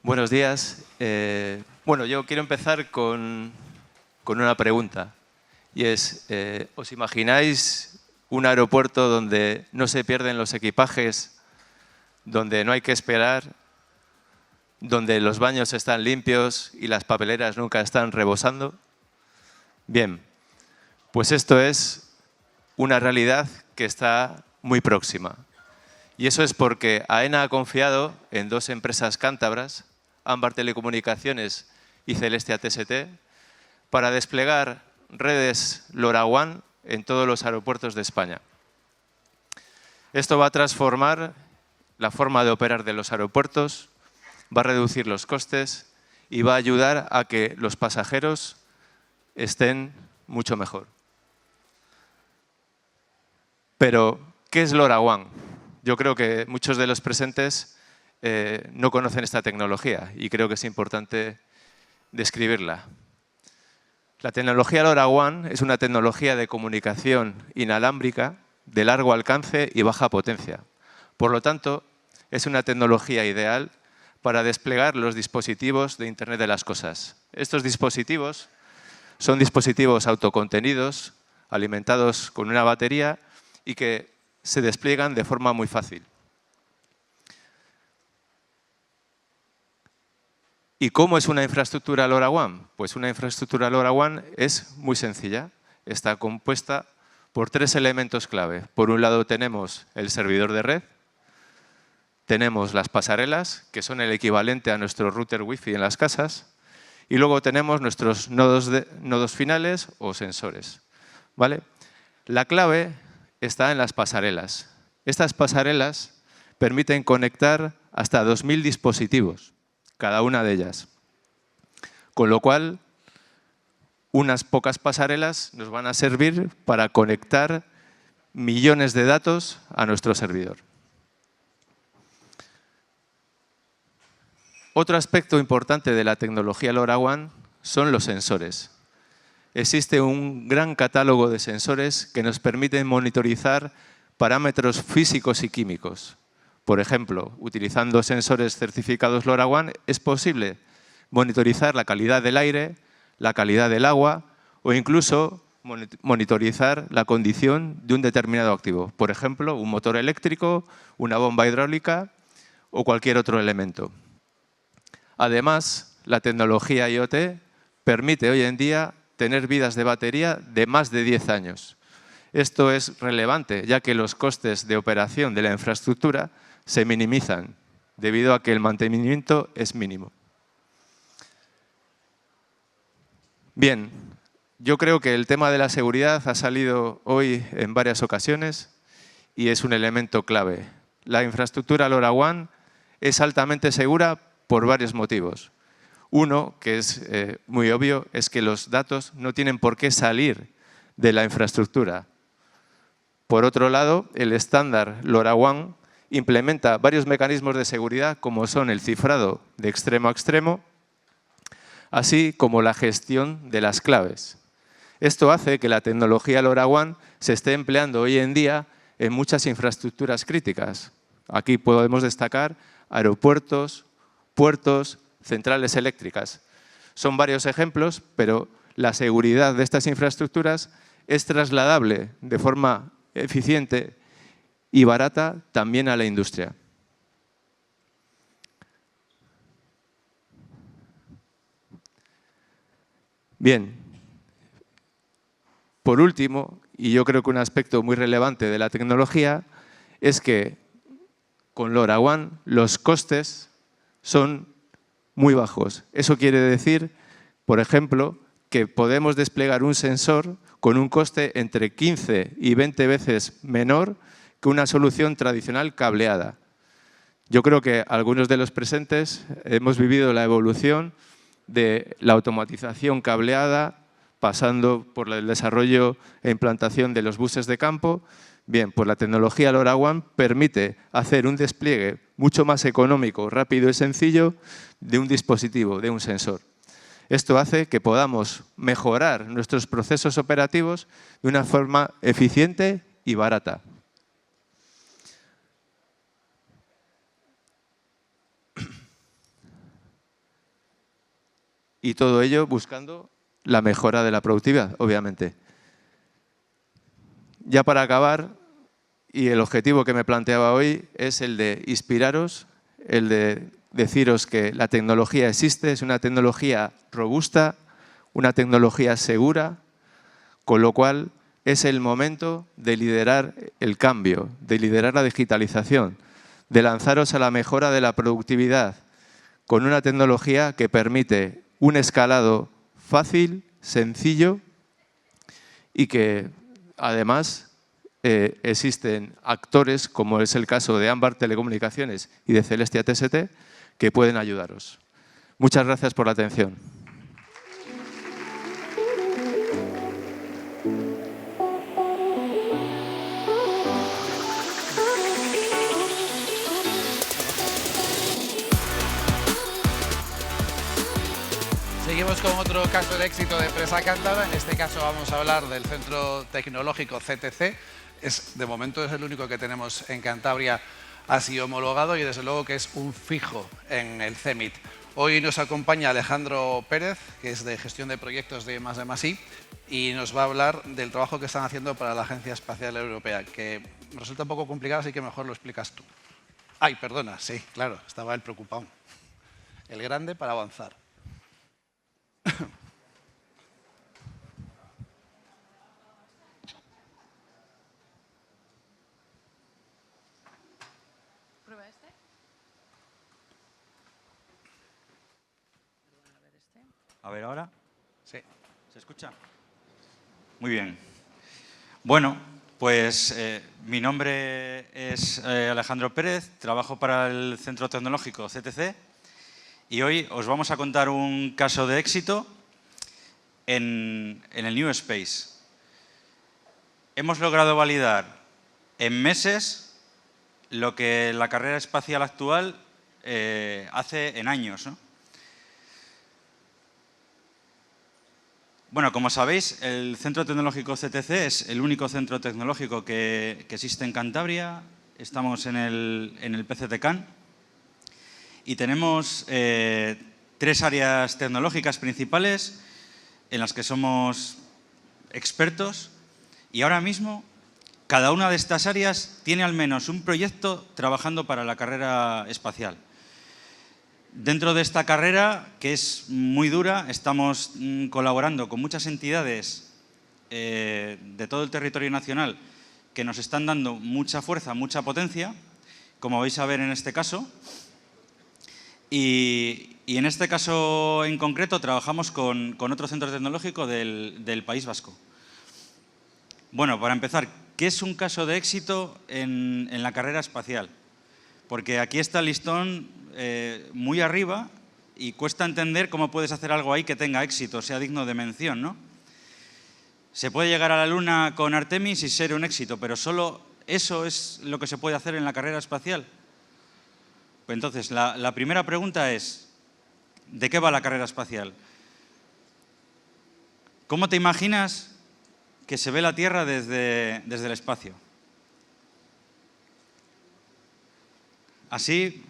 Buenos días. Bueno, yo quiero empezar con una pregunta. Y es, ¿os imagináis un aeropuerto donde no se pierden los equipajes, donde no hay que esperar, donde los baños están limpios y las papeleras nunca están rebosando? Bien, pues esto es una realidad que está muy próxima. Y eso es porque AENA ha confiado en dos empresas cántabras, Ámbar Telecomunicaciones y Celestia TST, para desplegar redes LoRaWAN en todos los aeropuertos de España. Esto va a transformar la forma de operar de los aeropuertos, va a reducir los costes y va a ayudar a que los pasajeros estén mucho mejor. Pero, ¿qué es LoRaWAN? Yo creo que muchos de los presentes no conocen esta tecnología y creo que es importante describirla. La tecnología LoRaWAN es una tecnología de comunicación inalámbrica de largo alcance y baja potencia. Por lo tanto, es una tecnología ideal para desplegar los dispositivos de Internet de las cosas. Estos dispositivos son dispositivos autocontenidos, alimentados con una batería y que se despliegan de forma muy fácil. ¿Y cómo es una infraestructura LoRaWAN? Pues una infraestructura LoRaWAN es muy sencilla. Está compuesta por tres elementos clave. Por un lado tenemos el servidor de red, tenemos las pasarelas, que son el equivalente a nuestro router Wi-Fi en las casas, y luego tenemos nuestros nodos finales o sensores. ¿Vale? La clave está en las pasarelas. Estas pasarelas permiten conectar hasta 2000 dispositivos, cada una de ellas. Con lo cual, unas pocas pasarelas nos van a servir para conectar millones de datos a nuestro servidor. Otro aspecto importante de la tecnología LoRaWAN son los sensores. Existe un gran catálogo de sensores que nos permiten monitorizar parámetros físicos y químicos. Por ejemplo, utilizando sensores certificados LoRaWAN es posible monitorizar la calidad del aire, la calidad del agua o incluso monitorizar la condición de un determinado activo. Por ejemplo, un motor eléctrico, una bomba hidráulica o cualquier otro elemento. Además, la tecnología IoT permite hoy en día tener vidas de batería de más de 10 años. Esto es relevante, ya que los costes de operación de la infraestructura se minimizan, debido a que el mantenimiento es mínimo. Bien, yo creo que el tema de la seguridad ha salido hoy en varias ocasiones y es un elemento clave. La infraestructura LoRaWAN es altamente segura por varios motivos. Uno, que es muy obvio, es que los datos no tienen por qué salir de la infraestructura. Por otro lado, el estándar LoRaWAN implementa varios mecanismos de seguridad como son el cifrado de extremo a extremo, así como la gestión de las claves. Esto hace que la tecnología LoRaWAN se esté empleando hoy en día en muchas infraestructuras críticas. Aquí podemos destacar aeropuertos, puertos, centrales eléctricas. Son varios ejemplos, pero la seguridad de estas infraestructuras es trasladable de forma eficiente y barata también a la industria. Bien, por último, y yo creo que un aspecto muy relevante de la tecnología, es que con LoRaWAN los costes son muy bajos. Eso quiere decir, por ejemplo, que podemos desplegar un sensor con un coste entre 15 y 20 veces menor que una solución tradicional cableada. Yo creo que algunos de los presentes hemos vivido la evolución de la automatización cableada, pasando por el desarrollo e implantación de los buses de campo. Bien, pues la tecnología LoRaWAN permite hacer un despliegue mucho más económico, rápido y sencillo de un dispositivo, de un sensor. Esto hace que podamos mejorar nuestros procesos operativos de una forma eficiente y barata. Y todo ello buscando la mejora de la productividad, obviamente. Ya para acabar, y el objetivo que me planteaba hoy es el de inspiraros, el de deciros que la tecnología existe, es una tecnología robusta, una tecnología segura, con lo cual es el momento de liderar el cambio, de liderar la digitalización, de lanzaros a la mejora de la productividad con una tecnología que permite un escalado fácil, sencillo y que además existen actores, como es el caso de Ámbar Telecomunicaciones y de Celestia TST, que pueden ayudaros. Muchas gracias por la atención. Seguimos con otro caso de éxito de empresa cántabra. En este caso vamos a hablar del Centro Tecnológico CTC. De momento es el único que tenemos en Cantabria así homologado y desde luego que es un fijo en el CEMIT. Hoy nos acompaña Alejandro Pérez, que es de gestión de proyectos de I+D+I, y nos va a hablar del trabajo que están haciendo para la Agencia Espacial Europea, que resulta un poco complicado, así que mejor lo explicas tú. Ay, perdona, sí, claro, estaba el preocupado. El grande para avanzar. ¿Prueba este? A ver ahora. Sí. ¿Se escucha? Muy bien. Bueno, pues mi nombre es Alejandro Pérez, trabajo para el Centro Tecnológico CTC y hoy os vamos a contar un caso de éxito en el New Space. Hemos logrado validar en meses lo que la carrera espacial actual hace en años, ¿no? Bueno, como sabéis, el Centro Tecnológico CTC es el único centro tecnológico que existe en Cantabria. Estamos en el PCTCAN y tenemos 3 áreas tecnológicas principales en las que somos expertos y ahora mismo cada una de estas áreas tiene al menos un proyecto trabajando para la carrera espacial. Dentro de esta carrera, que es muy dura, estamos colaborando con muchas entidades de todo el territorio nacional que nos están dando mucha fuerza, mucha potencia, como vais a ver en este caso. Y en este caso en concreto trabajamos con otro centro tecnológico del País Vasco. Bueno, para empezar, ¿qué es un caso de éxito en la carrera espacial? Porque aquí está el listón muy arriba y cuesta entender cómo puedes hacer algo ahí que tenga éxito, sea digno de mención, ¿no? Se puede llegar a la Luna con Artemis y ser un éxito, pero solo eso es lo que se puede hacer en la carrera espacial. Pues entonces, la primera pregunta es, ¿de qué va la carrera espacial? ¿Cómo te imaginas que se ve la Tierra desde el espacio? Así,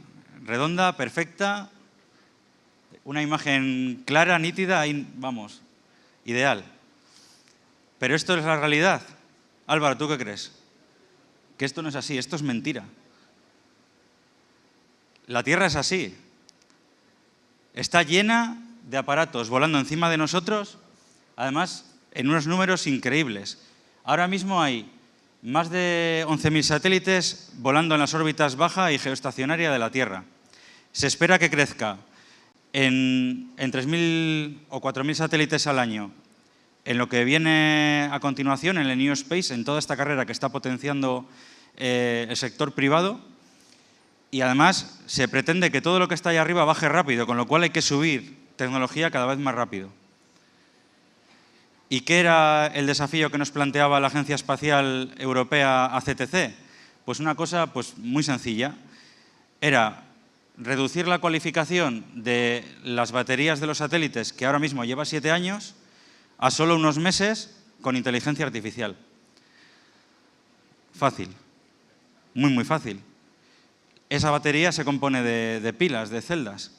redonda, perfecta, una imagen clara, nítida, ahí vamos, ideal. Pero esto es la realidad. Álvaro, ¿tú qué crees? Que esto no es así, esto es mentira. La Tierra es así. Está llena de aparatos volando encima de nosotros, además en unos números increíbles. Ahora mismo hay más de 11.000 satélites volando en las órbitas baja y geoestacionaria de la Tierra. Se espera que crezca en 3.000 o 4.000 satélites al año en lo que viene a continuación, en el New Space, en toda esta carrera que está potenciando el sector privado. Y además se pretende que todo lo que está ahí arriba baje rápido, con lo cual hay que subir tecnología cada vez más rápido. ¿Y qué era el desafío que nos planteaba la Agencia Espacial Europea a CTC? Pues una cosa muy sencilla. Era reducir la cualificación de las baterías de los satélites, que ahora mismo lleva 7 años, a solo unos meses con inteligencia artificial. Fácil. Muy, muy fácil. Esa batería se compone de pilas, de celdas.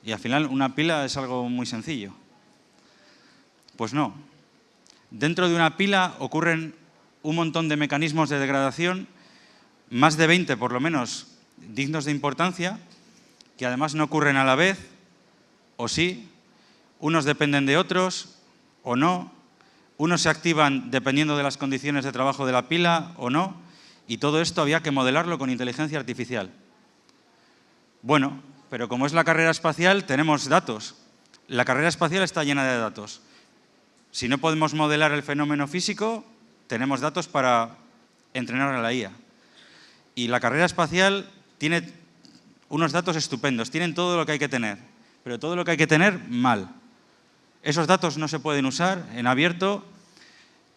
Y al final una pila es algo muy sencillo. Pues no. Dentro de una pila ocurren un montón de mecanismos de degradación, más de 20 por lo menos dignos de importancia, que además no ocurren a la vez, o sí, unos dependen de otros o no, unos se activan dependiendo de las condiciones de trabajo de la pila o no, y todo esto había que modelarlo con inteligencia artificial. Bueno, pero como es la carrera espacial, tenemos datos. La carrera espacial está llena de datos. Si no podemos modelar el fenómeno físico, tenemos datos para entrenar a la IA. Y la carrera espacial tiene unos datos estupendos, tienen todo lo que hay que tener, pero todo lo que hay que tener mal. Esos datos no se pueden usar en abierto,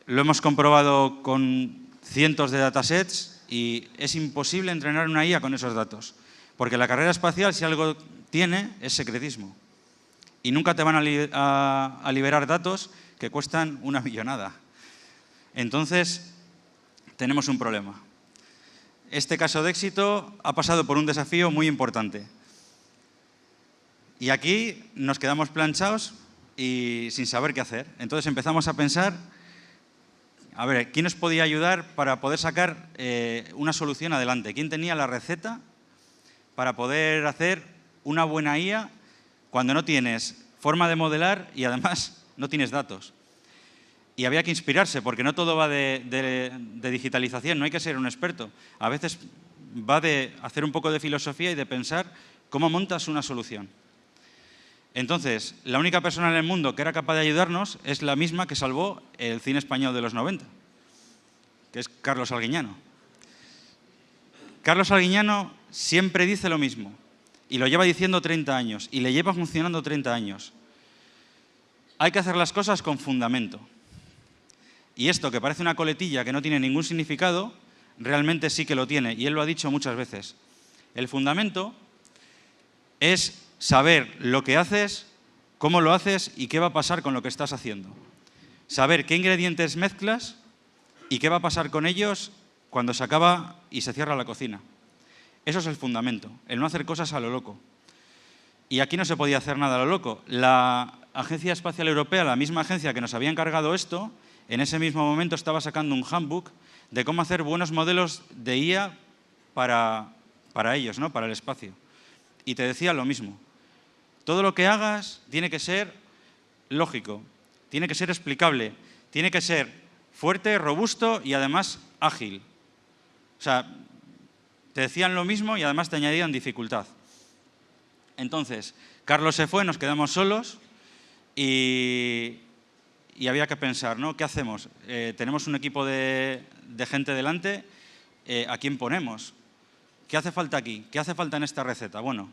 lo hemos comprobado con cientos de datasets y es imposible entrenar una IA con esos datos. Porque la carrera espacial, si algo tiene, es secretismo. Y nunca te van a liberar datos que cuestan una millonada. Entonces, tenemos un problema. Este caso de éxito ha pasado por un desafío muy importante. Y aquí nos quedamos planchados y sin saber qué hacer. Entonces empezamos a pensar, a ver, ¿quién nos podía ayudar para poder sacar una solución adelante? ¿Quién tenía la receta para poder hacer una buena IA cuando no tienes forma de modelar y además no tienes datos? Y había que inspirarse, porque no todo va de digitalización, no hay que ser un experto. A veces va de hacer un poco de filosofía y de pensar cómo montas una solución. Entonces, la única persona en el mundo que era capaz de ayudarnos es la misma que salvó el cine español de los 90, que es Carlos Arguiñano. Carlos Arguiñano siempre dice lo mismo, y lo lleva diciendo 30 años, y le lleva funcionando 30 años. Hay que hacer las cosas con fundamento. Y esto, que parece una coletilla que no tiene ningún significado, realmente sí que lo tiene, y él lo ha dicho muchas veces. El fundamento es saber lo que haces, cómo lo haces y qué va a pasar con lo que estás haciendo. Saber qué ingredientes mezclas y qué va a pasar con ellos cuando se acaba y se cierra la cocina. Eso es el fundamento, el no hacer cosas a lo loco. Y aquí no se podía hacer nada a lo loco. La Agencia Espacial Europea, la misma agencia que nos había encargado esto, en ese mismo momento estaba sacando un handbook de cómo hacer buenos modelos de IA para ellos, ¿no? Para el espacio. Y te decía lo mismo. Todo lo que hagas tiene que ser lógico, tiene que ser explicable, tiene que ser fuerte, robusto y además ágil. O sea, te decían lo mismo y además te añadían dificultad. Entonces, Carlos se fue, nos quedamos solos y había que pensar, ¿no? ¿Qué hacemos? Tenemos un equipo de gente delante, ¿a quién ponemos? ¿Qué hace falta aquí? ¿Qué hace falta en esta receta? Bueno,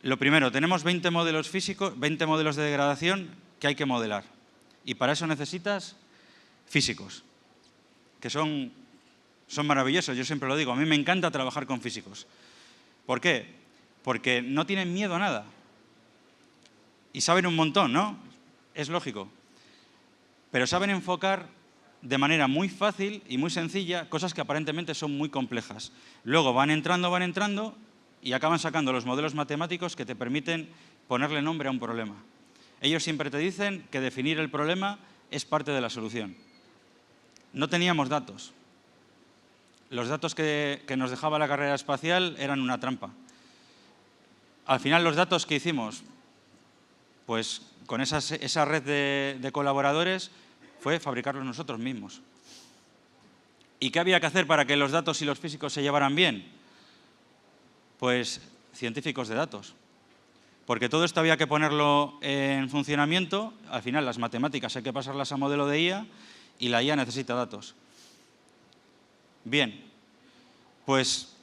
lo primero, tenemos 20 modelos físicos, 20 modelos de degradación que hay que modelar. Y para eso necesitas físicos, que son maravillosos, yo siempre lo digo, a mí me encanta trabajar con físicos. ¿Por qué? Porque no tienen miedo a nada. Y saben un montón, ¿no? Es lógico. Pero saben enfocar de manera muy fácil y muy sencilla cosas que aparentemente son muy complejas. Luego van entrando y acaban sacando los modelos matemáticos que te permiten ponerle nombre a un problema. Ellos siempre te dicen que definir el problema es parte de la solución. No teníamos datos. Los datos que nos dejaba la carrera espacial eran una trampa. Al final, los datos que hicimos, pues con esa red de colaboradores, fue fabricarlos nosotros mismos. ¿Y qué había que hacer para que los datos y los físicos se llevaran bien? Pues científicos de datos. Porque todo esto había que ponerlo en funcionamiento. Al final, las matemáticas hay que pasarlas a modelo de IA y la IA necesita datos. Bien, pues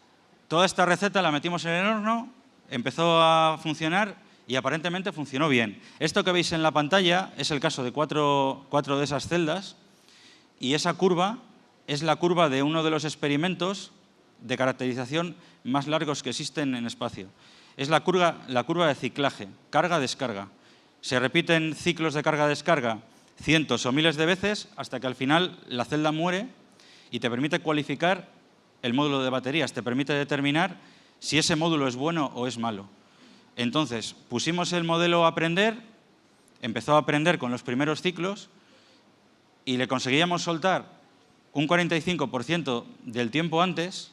toda esta receta la metimos en el horno, empezó a funcionar y aparentemente funcionó bien. Esto que veis en la pantalla es el caso de cuatro de esas celdas y esa curva es la curva de uno de los experimentos de caracterización más largos que existen en espacio. Es la curva de ciclaje, carga-descarga. Se repiten ciclos de carga-descarga cientos o miles de veces hasta que al final la celda muere y te permite cualificar el módulo de baterías, te permite determinar si ese módulo es bueno o es malo. Entonces, pusimos el modelo a aprender, empezó a aprender con los primeros ciclos y le conseguíamos soltar un 45% del tiempo antes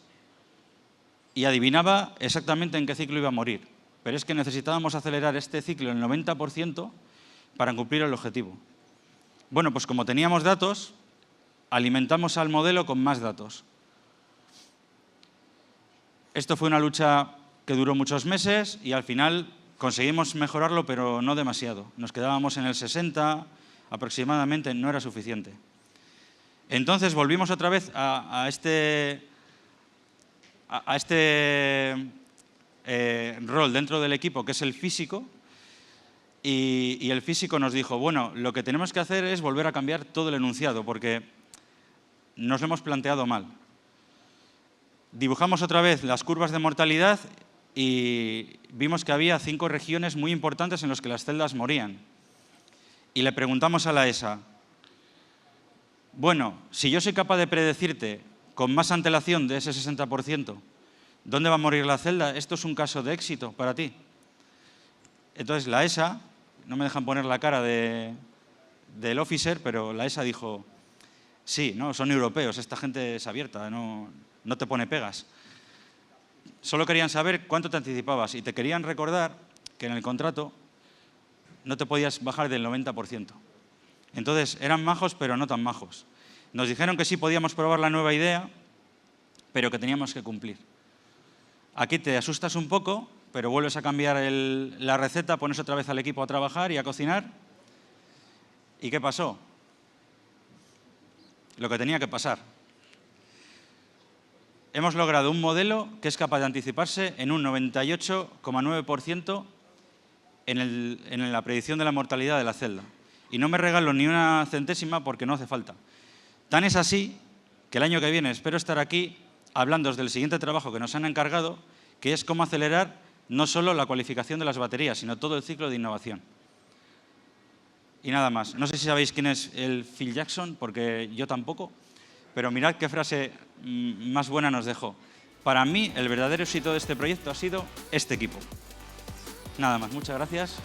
y adivinaba exactamente en qué ciclo iba a morir. Pero es que necesitábamos acelerar este ciclo el 90% para cumplir el objetivo. Bueno, pues como teníamos datos, alimentamos al modelo con más datos. Esto fue una lucha que duró muchos meses y al final conseguimos mejorarlo, pero no demasiado. Nos quedábamos en el 60 aproximadamente, no era suficiente. Entonces volvimos otra vez a este rol dentro del equipo, que es el físico, y el físico nos dijo, bueno, lo que tenemos que hacer es volver a cambiar todo el enunciado, porque nos lo hemos planteado mal. Dibujamos otra vez las curvas de mortalidad y vimos que había 5 regiones muy importantes en las que las celdas morían. Y le preguntamos a la ESA, bueno, si yo soy capaz de predecirte con más antelación de ese 60%, ¿dónde va a morir la celda? ¿Esto es un caso de éxito para ti? Entonces la ESA, no me dejan poner la cara del officer, pero la ESA dijo, sí, no, son europeos, esta gente es abierta, no te pone pegas. Solo querían saber cuánto te anticipabas y te querían recordar que en el contrato no te podías bajar del 90%. Entonces, eran majos, pero no tan majos. Nos dijeron que sí podíamos probar la nueva idea, pero que teníamos que cumplir. Aquí te asustas un poco, pero vuelves a cambiar la receta, pones otra vez al equipo a trabajar y a cocinar. ¿Y qué pasó? Lo que tenía que pasar. Hemos logrado un modelo que es capaz de anticiparse en un 98,9% en la predicción de la mortalidad de la celda. Y no me regalo ni una centésima porque no hace falta. Tan es así que el año que viene espero estar aquí hablándoos del siguiente trabajo que nos han encargado, que es cómo acelerar no solo la cualificación de las baterías, sino todo el ciclo de innovación. Y nada más. No sé si sabéis quién es el Phil Jackson, porque yo tampoco, pero mirad qué frase más buena nos dejó. Para mí, el verdadero éxito de este proyecto ha sido este equipo. Nada más. Muchas gracias.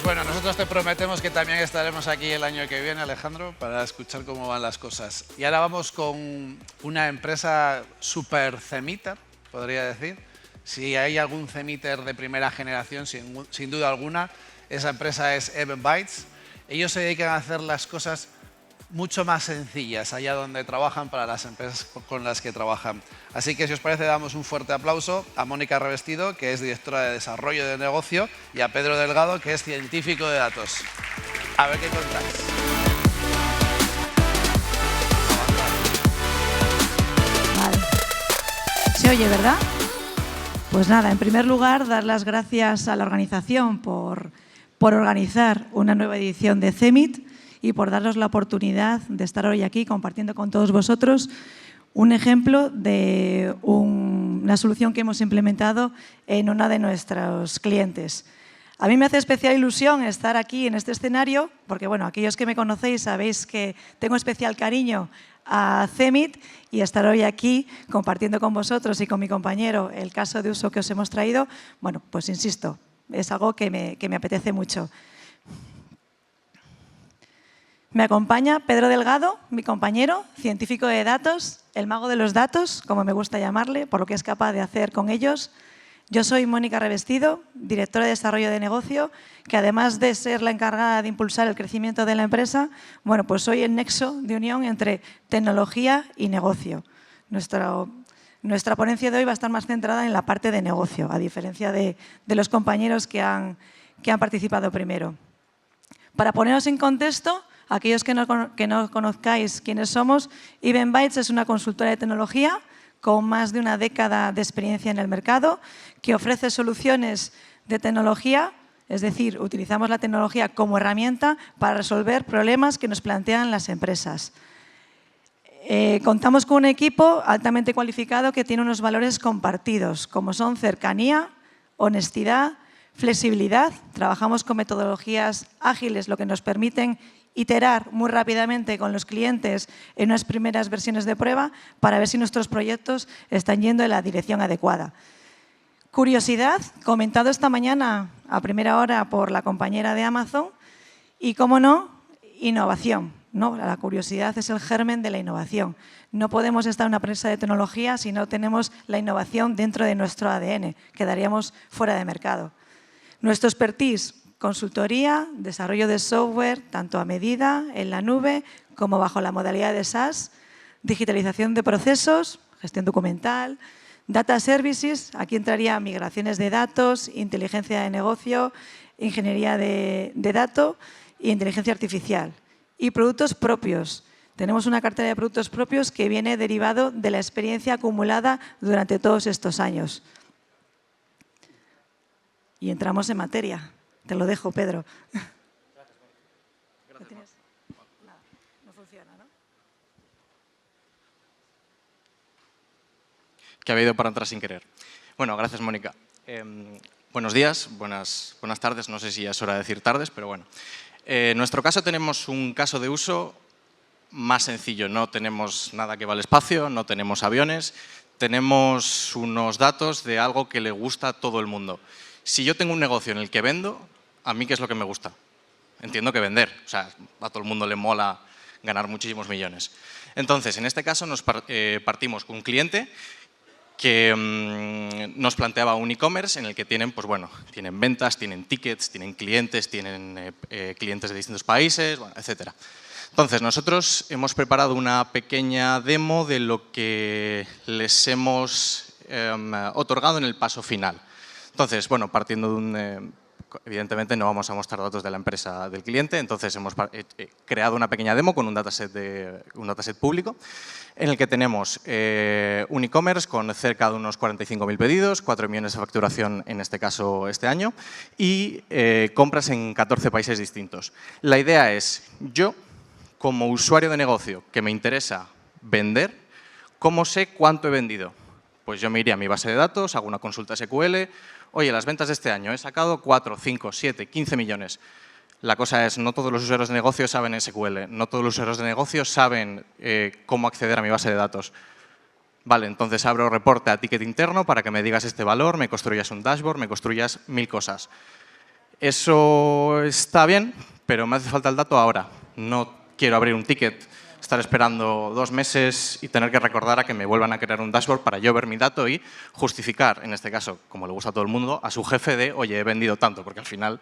Bueno, nosotros te prometemos que también estaremos aquí el año que viene, Alejandro, para escuchar cómo van las cosas. Y ahora vamos con una empresa super CEMITER, podría decir. Si hay algún CEMITER de primera generación, sin duda alguna, esa empresa es Eventbytes. Ellos se dedican a hacer las cosas mucho más sencillas allá donde trabajan para las empresas con las que trabajan. Así que si os parece damos un fuerte aplauso a Mónica Revestido, que es directora de desarrollo de negocio, y a Pedro Delgado, que es científico de datos. A ver qué contáis. Vale. ¿Se oye, verdad? Pues nada, en primer lugar, dar las gracias a la organización por organizar una nueva edición de CEMIT y por darnos la oportunidad de estar hoy aquí compartiendo con todos vosotros un ejemplo de una solución que hemos implementado en uno de nuestros clientes. A mí me hace especial ilusión estar aquí en este escenario porque, bueno, aquellos que me conocéis sabéis que tengo especial cariño a CEMIT y estar hoy aquí compartiendo con vosotros y con mi compañero el caso de uso que os hemos traído, bueno, pues insisto, es algo que me apetece mucho. Me acompaña Pedro Delgado, mi compañero, científico de datos, el mago de los datos, como me gusta llamarle, por lo que es capaz de hacer con ellos. Yo soy Mónica Revestido, directora de desarrollo de negocio, que además de ser la encargada de impulsar el crecimiento de la empresa, bueno, pues soy el nexo de unión entre tecnología y negocio. Nuestra ponencia de hoy va a estar más centrada en la parte de negocio, a diferencia de los compañeros que han participado primero. Para poneros en contexto, aquellos que no conozcáis quiénes somos, Eventbytes es una consultora de tecnología con más de una década de experiencia en el mercado, que ofrece soluciones de tecnología, es decir, utilizamos la tecnología como herramienta para resolver problemas que nos plantean las empresas. Contamos con un equipo altamente cualificado que tiene unos valores compartidos, como son cercanía, honestidad, flexibilidad. Trabajamos con metodologías ágiles, lo que nos permiten iterar muy rápidamente con los clientes en unas primeras versiones de prueba para ver si nuestros proyectos están yendo en la dirección adecuada. Curiosidad, comentado esta mañana a primera hora por la compañera de Amazon, y, cómo no, innovación. No, la curiosidad es el germen de la innovación. No podemos estar en una empresa de tecnología si no tenemos la innovación dentro de nuestro ADN, quedaríamos fuera de mercado. Nuestro expertise, consultoría, desarrollo de software, tanto a medida, en la nube, como bajo la modalidad de SaaS, digitalización de procesos, gestión documental, data services, aquí entraría migraciones de datos, inteligencia de negocio, ingeniería de datos y inteligencia artificial. Y productos propios. Tenemos una cartera de productos propios que viene derivado de la experiencia acumulada durante todos estos años. Y entramos en materia. Te lo dejo, Pedro. Gracias. Nada, no funciona, ¿no? Que ha habido para entrar sin querer. Bueno, gracias, Mónica. Buenos días, buenas tardes. No sé si ya es hora de decir tardes, pero bueno. En nuestro caso tenemos un caso de uso más sencillo. No tenemos nada que va al espacio, no tenemos aviones, tenemos unos datos de algo que le gusta a todo el mundo. Si yo tengo un negocio en el que vendo, ¿a mí qué es lo que me gusta? Entiendo que vender. O sea, a todo el mundo le mola ganar muchísimos millones. Entonces, en este caso nos partimos con un cliente que nos planteaba un e-commerce en el que tienen, pues bueno, tienen ventas, tienen tickets, tienen clientes de distintos países, bueno, etcétera. Entonces, nosotros hemos preparado una pequeña demo de lo que les hemos otorgado en el paso final. Entonces, bueno, partiendo de un... evidentemente no vamos a mostrar datos de la empresa del cliente, entonces hemos creado una pequeña demo con un dataset público en el que tenemos un e-commerce con cerca de unos 45.000 pedidos, 4 millones de facturación en este caso este año y compras en 14 países distintos. La idea es, yo como usuario de negocio que me interesa vender, ¿cómo sé cuánto he vendido? Pues yo me iría a mi base de datos, hago una consulta SQL. Oye, las ventas de este año he sacado 4, 5, 7, 15 millones. La cosa es, no todos los usuarios de negocio saben SQL, no todos los usuarios de negocio saben cómo acceder a mi base de datos. Vale, entonces abro reporte a ticket interno para que me digas este valor, me construyas un dashboard, me construyas 1000 cosas. Eso está bien, pero me hace falta el dato ahora. No quiero abrir un ticket, estar esperando 2 meses y tener que recordar a que me vuelvan a crear un dashboard para yo ver mi dato y justificar, en este caso, como le gusta a todo el mundo, a su jefe de, oye, he vendido tanto, porque al final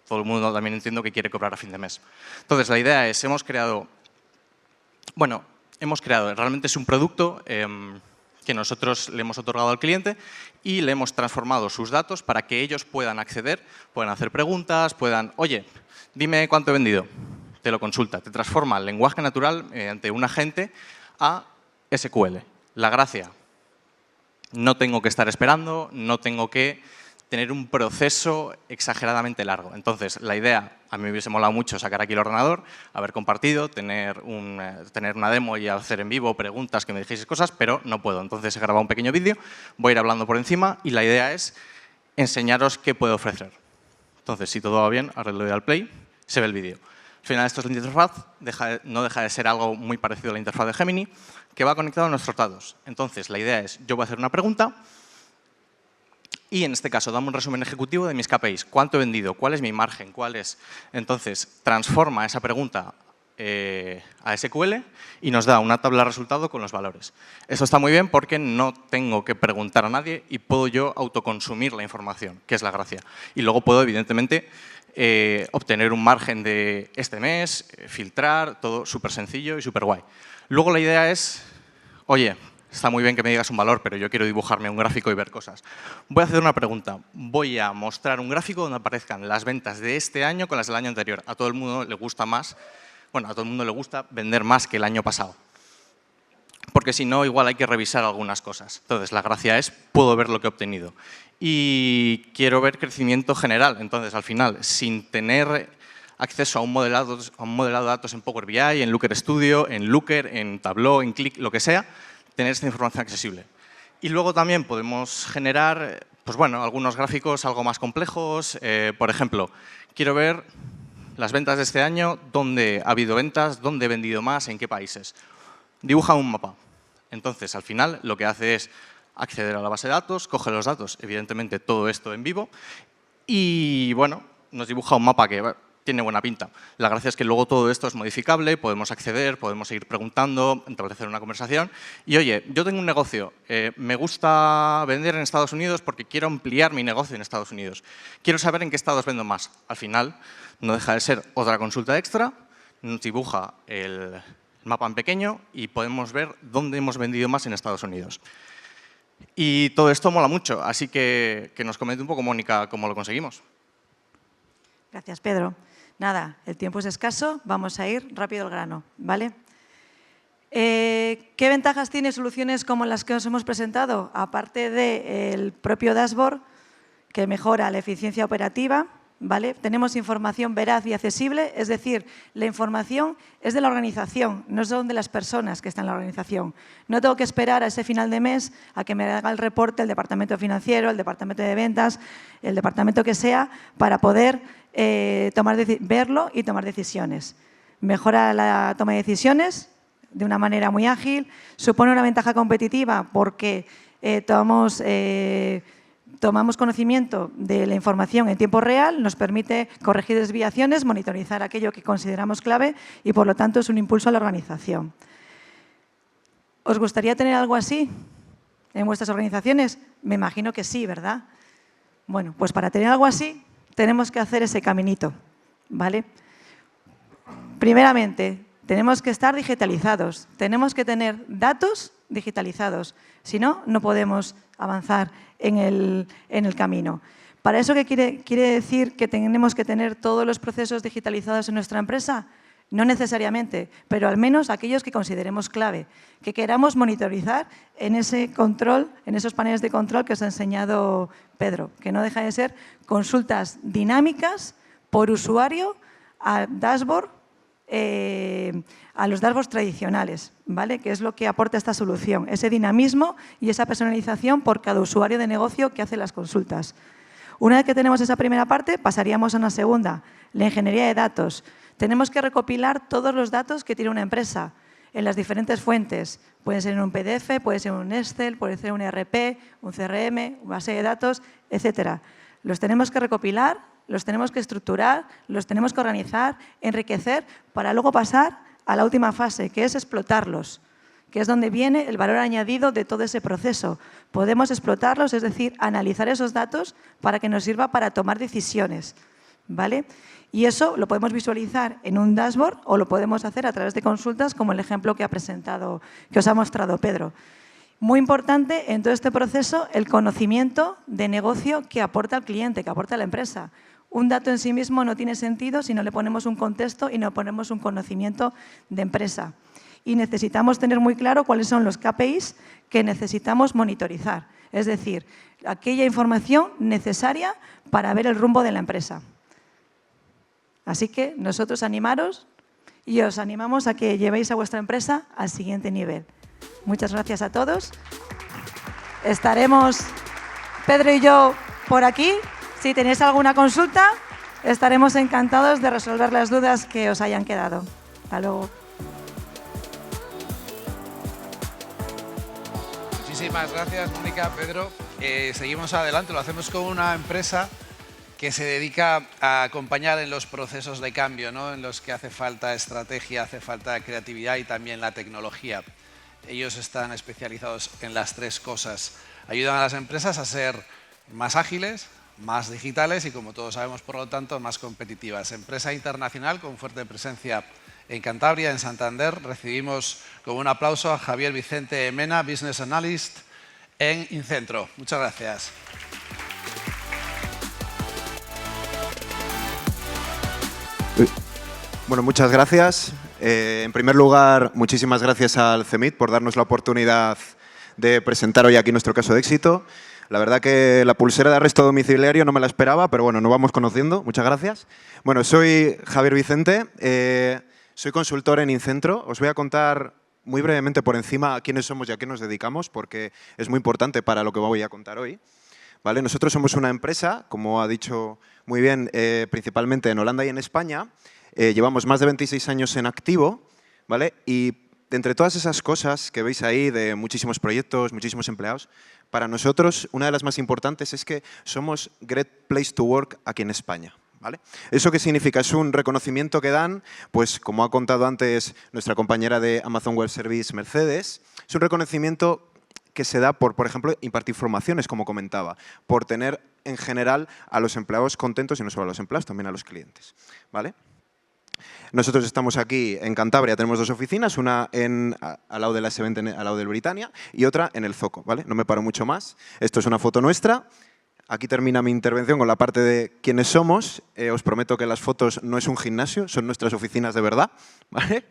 todo el mundo también entiendo que quiere cobrar a fin de mes. Entonces, la idea es, realmente es un producto que nosotros le hemos otorgado al cliente y le hemos transformado sus datos para que ellos puedan acceder, puedan hacer preguntas, puedan, oye, dime cuánto he vendido. Te lo consulta, te transforma el lenguaje natural mediante un agente a SQL. La gracia, no tengo que estar esperando, no tengo que tener un proceso exageradamente largo. Entonces, la idea, a mí me hubiese molado mucho sacar aquí el ordenador, haber compartido, tener una demo y hacer en vivo preguntas, que me dijéis cosas, pero no puedo. Entonces, he grabado un pequeño vídeo, voy a ir hablando por encima y la idea es enseñaros qué puedo ofrecer. Entonces, si todo va bien, ahora le doy al play, se ve el vídeo. Al final, esto es la interfaz, no deja de ser algo muy parecido a la interfaz de Gemini, que va conectado a nuestros datos. Entonces, la idea es, yo voy a hacer una pregunta y, en este caso, dame un resumen ejecutivo de mis KPIs. ¿Cuánto he vendido? ¿Cuál es mi margen? ¿Cuál es? Entonces, transforma esa pregunta a SQL y nos da una tabla de resultado con los valores. Eso está muy bien porque no tengo que preguntar a nadie y puedo yo autoconsumir la información, que es la gracia. Y luego puedo, evidentemente, obtener un margen de este mes, filtrar, todo súper sencillo y súper guay. Luego la idea es, oye, está muy bien que me digas un valor, pero yo quiero dibujarme un gráfico y ver cosas. Voy a hacer una pregunta. Voy a mostrar un gráfico donde aparezcan las ventas de este año con las del año anterior. A todo el mundo le gusta más, bueno, a todo el mundo le gusta vender más que el año pasado. Porque si no, igual hay que revisar algunas cosas. Entonces, la gracia es, puedo ver lo que he obtenido. Y quiero ver crecimiento general. Entonces, al final, sin tener acceso a un modelado de datos en Power BI, en Looker Studio, en Looker, en Tableau, en Qlik, lo que sea, tener esta información accesible. Y luego también podemos generar, pues bueno, algunos gráficos algo más complejos. Por ejemplo, quiero ver las ventas de este año, dónde ha habido ventas, dónde he vendido más, en qué países. Dibuja un mapa. Entonces, al final, lo que hace es acceder a la base de datos, coge los datos, evidentemente todo esto en vivo, y bueno, nos dibuja un mapa que tiene buena pinta. La gracia es que luego todo esto es modificable, podemos acceder, podemos seguir preguntando, establecer una conversación. Y oye, yo tengo un negocio, me gusta vender en Estados Unidos porque quiero ampliar mi negocio en Estados Unidos. Quiero saber en qué estados vendo más. Al final, no deja de ser otra consulta extra, nos dibuja el mapa en pequeño y podemos ver dónde hemos vendido más en Estados Unidos. Y todo esto mola mucho, así que nos comente un poco, Mónica, cómo lo conseguimos. Gracias, Pedro. Nada, el tiempo es escaso, vamos a ir rápido al grano, ¿vale? ¿Qué ventajas tiene soluciones como las que os hemos presentado? Aparte del propio dashboard, que mejora la eficiencia operativa, ¿vale? Tenemos información veraz y accesible, es decir, la información es de la organización, no son de las personas que están en la organización. No tengo que esperar a ese final de mes a que me haga el reporte el departamento financiero, el departamento de ventas, el departamento que sea, para poder verlo y tomar decisiones. Mejora la toma de decisiones de una manera muy ágil, supone una ventaja competitiva porque tomamos conocimiento de la información en tiempo real, nos permite corregir desviaciones, monitorizar aquello que consideramos clave y, por lo tanto, es un impulso a la organización. ¿Os gustaría tener algo así en vuestras organizaciones? Me imagino que sí, ¿verdad? Bueno, pues para tener algo así tenemos que hacer ese caminito, ¿vale? Primeramente, tenemos que estar digitalizados, tenemos que tener datos digitalizados, si no, no podemos avanzar en el camino. ¿Para eso qué quiere decir que tenemos que tener todos los procesos digitalizados en nuestra empresa? No necesariamente, pero al menos aquellos que consideremos clave, que queramos monitorizar en ese control, en esos paneles de control que os ha enseñado Pedro, que no deja de ser consultas dinámicas por usuario a dashboard, a los dashboards tradicionales, ¿vale? Que es lo que aporta esta solución, ese dinamismo y esa personalización por cada usuario de negocio que hace las consultas. Una vez que tenemos esa primera parte, pasaríamos a una segunda, la ingeniería de datos. Tenemos que recopilar todos los datos que tiene una empresa en las diferentes fuentes. Puede ser en un PDF, puede ser en un Excel, puede ser un ERP, un CRM, una base de datos, etcétera. Los tenemos que recopilar, los tenemos que estructurar, los tenemos que organizar, enriquecer, para luego pasar a la última fase, que es explotarlos, que es donde viene el valor añadido de todo ese proceso. Podemos explotarlos, es decir, analizar esos datos para que nos sirva para tomar decisiones, ¿vale? Y eso lo podemos visualizar en un dashboard o lo podemos hacer a través de consultas, como el ejemplo que os ha mostrado Pedro. Muy importante en todo este proceso el conocimiento de negocio que aporta el cliente, que aporta la empresa. Un dato en sí mismo no tiene sentido si no le ponemos un contexto y no ponemos un conocimiento de empresa. Y necesitamos tener muy claro cuáles son los KPIs que necesitamos monitorizar. Es decir, aquella información necesaria para ver el rumbo de la empresa. Así que nosotros animaros y os animamos a que llevéis a vuestra empresa al siguiente nivel. Muchas gracias a todos. Estaremos, Pedro y yo, por aquí. Si tenéis alguna consulta, estaremos encantados de resolver las dudas que os hayan quedado. Hasta luego. Muchísimas gracias, Mónica, Pedro. Seguimos adelante, lo hacemos con una empresa que se dedica a acompañar en los procesos de cambio, ¿no? En los que hace falta estrategia, hace falta creatividad y también la tecnología. Ellos están especializados en las tres cosas. Ayudan a las empresas a ser más ágiles, más digitales y, como todos sabemos, por lo tanto, más competitivas. Empresa internacional con fuerte presencia en Cantabria, en Santander. Recibimos con un aplauso a Javier Vicente Mena, Business Analyst en Incentro. Muchas gracias. Bueno, muchas gracias. En primer lugar, muchísimas gracias al CEMIT por darnos la oportunidad de presentar hoy aquí nuestro caso de éxito. La verdad que la pulsera de arresto domiciliario no me la esperaba, pero bueno, nos vamos conociendo. Muchas gracias. Bueno, soy Javier Vicente, soy consultor en Incentro. Os voy a contar muy brevemente por encima quiénes somos y a qué nos dedicamos, porque es muy importante para lo que voy a contar hoy. ¿vale? Nosotros somos una empresa, como ha dicho muy bien, principalmente en Holanda y en España. Llevamos más de 26 años en activo, ¿vale? Y entre todas esas cosas que veis ahí de muchísimos proyectos, muchísimos empleados, para nosotros una de las más importantes es que somos Great Place to Work aquí en España. ¿Vale? ¿Eso qué significa? Es un reconocimiento que dan, pues como ha contado antes nuestra compañera de Amazon Web Service, Mercedes, es un reconocimiento que se da por ejemplo, impartir formaciones, como comentaba, por tener en general a los empleados contentos y no solo a los empleados, también a los clientes. ¿Vale? Nosotros estamos aquí en Cantabria, tenemos 2 oficinas, una al lado de la S20, al lado del Britannia, y otra en el Zoco. ¿Vale? No me paro mucho más. Esto es una foto nuestra. Aquí termina mi intervención con la parte de quiénes somos. Os prometo que las fotos no es un gimnasio, son nuestras oficinas de verdad. ¿Vale?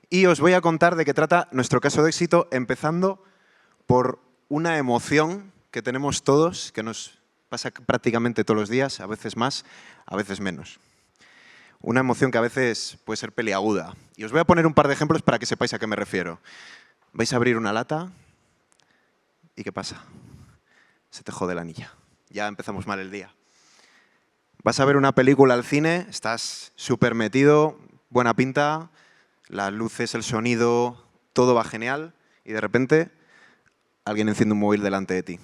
Y os voy a contar de qué trata nuestro caso de éxito, empezando por una emoción que tenemos todos, que nos pasa prácticamente todos los días, a veces más, a veces menos. Una emoción que a veces puede ser peliaguda. Y os voy a poner un par de ejemplos para que sepáis a qué me refiero. Vais a abrir una lata y ¿qué pasa? Se te jode la anilla. Ya empezamos mal el día. Vas a ver una película al cine, estás súper metido, buena pinta, las luces, el sonido, todo va genial y de repente alguien enciende un móvil delante de ti.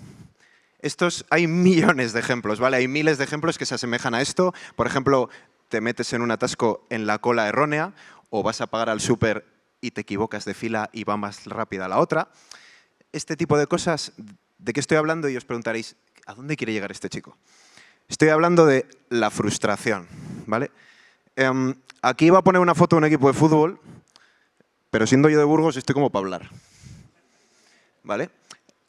Hay millones de ejemplos, ¿vale? Hay miles de ejemplos que se asemejan a esto. Por ejemplo, te metes en un atasco en la cola errónea o vas a pagar al súper y te equivocas de fila y va más rápida la otra. Este tipo de cosas, ¿de qué estoy hablando? Y os preguntaréis, ¿a dónde quiere llegar este chico? Estoy hablando de la frustración, ¿vale? Aquí iba a poner una foto de un equipo de fútbol, pero siendo yo de Burgos estoy como para hablar, ¿vale?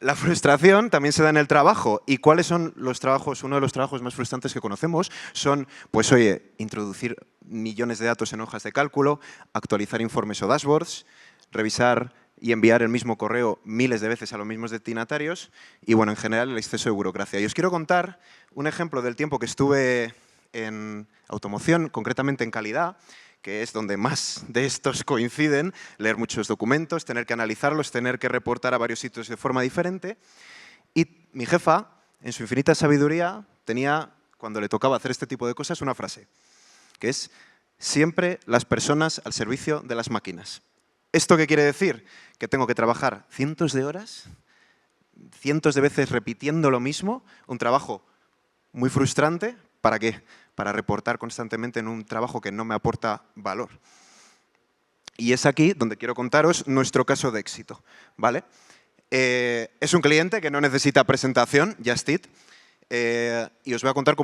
La frustración también se da en el trabajo. ¿Y cuáles son los trabajos? Uno de los trabajos más frustrantes que conocemos son, pues oye, introducir millones de datos en hojas de cálculo, actualizar informes o dashboards, revisar y enviar el mismo correo miles de veces a los mismos destinatarios y, bueno, en general, el exceso de burocracia. Y os quiero contar un ejemplo del tiempo que estuve en automoción, concretamente en calidad, que es donde más de estos coinciden, leer muchos documentos, tener que analizarlos, tener que reportar a varios sitios de forma diferente. Y mi jefa, en su infinita sabiduría, tenía, cuando le tocaba hacer este tipo de cosas, una frase, que es siempre las personas al servicio de las máquinas. ¿Esto qué quiere decir? Que tengo que trabajar cientos de horas, cientos de veces repitiendo lo mismo, un trabajo muy frustrante. ¿Para qué? Para reportar constantemente en un trabajo que no me aporta valor. Y es aquí donde quiero contaros nuestro caso de éxito, ¿vale? Es un cliente que no necesita presentación, Just Eat, y os voy a contar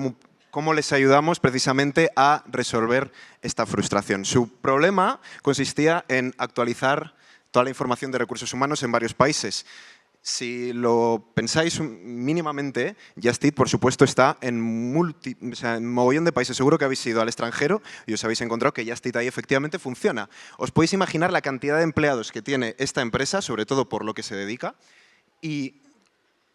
cómo les ayudamos precisamente a resolver esta frustración. Su problema consistía en actualizar toda la información de recursos humanos en varios países. Si lo pensáis mínimamente, Just Eat, por supuesto, está en mogollón de países. Seguro que habéis ido al extranjero y os habéis encontrado que Just Eat ahí efectivamente funciona. Os podéis imaginar la cantidad de empleados que tiene esta empresa, sobre todo por lo que se dedica, y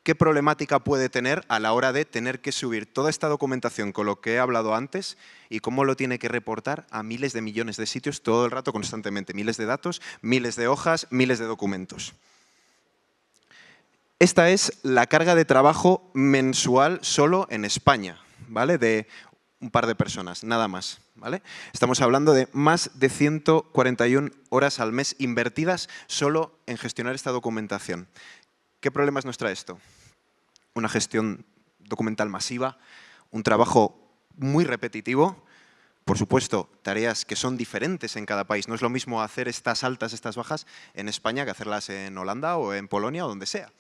qué problemática puede tener a la hora de tener que subir toda esta documentación con lo que he hablado antes y cómo lo tiene que reportar a miles de millones de sitios todo el rato, constantemente. Miles de datos, miles de hojas, miles de documentos. Esta es la carga de trabajo mensual solo en España, ¿vale? De un par de personas, nada más, ¿vale? Estamos hablando de más de 141 horas al mes invertidas solo en gestionar esta documentación. ¿Qué problemas nos trae esto? Una gestión documental masiva, un trabajo muy repetitivo, por supuesto, tareas que son diferentes en cada país. No es lo mismo hacer estas altas, estas bajas en España que hacerlas en Holanda o en Polonia o donde sea.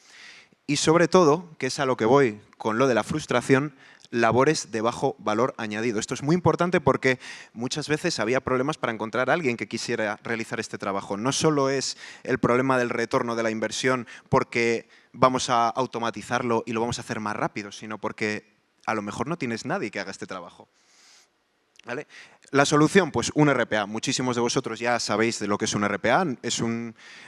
Y sobre todo, que es a lo que voy con lo de la frustración, labores de bajo valor añadido. Esto es muy importante porque muchas veces había problemas para encontrar a alguien que quisiera realizar este trabajo. No solo es el problema del retorno de la inversión porque vamos a automatizarlo y lo vamos a hacer más rápido, sino porque a lo mejor no tienes nadie que haga este trabajo. ¿Vale? La solución, pues un RPA. Muchísimos de vosotros ya sabéis de lo que es un RPA.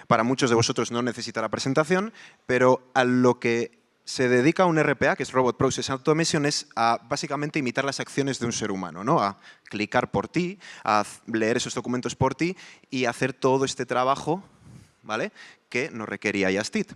Para muchos de vosotros no necesitará presentación, pero a lo que se dedica un RPA, que es Robot Process Automation, es a básicamente imitar las acciones de un ser humano, ¿no? A clicar por ti, a leer esos documentos por ti y hacer todo este trabajo, ¿vale?, que nos requería Just Eat.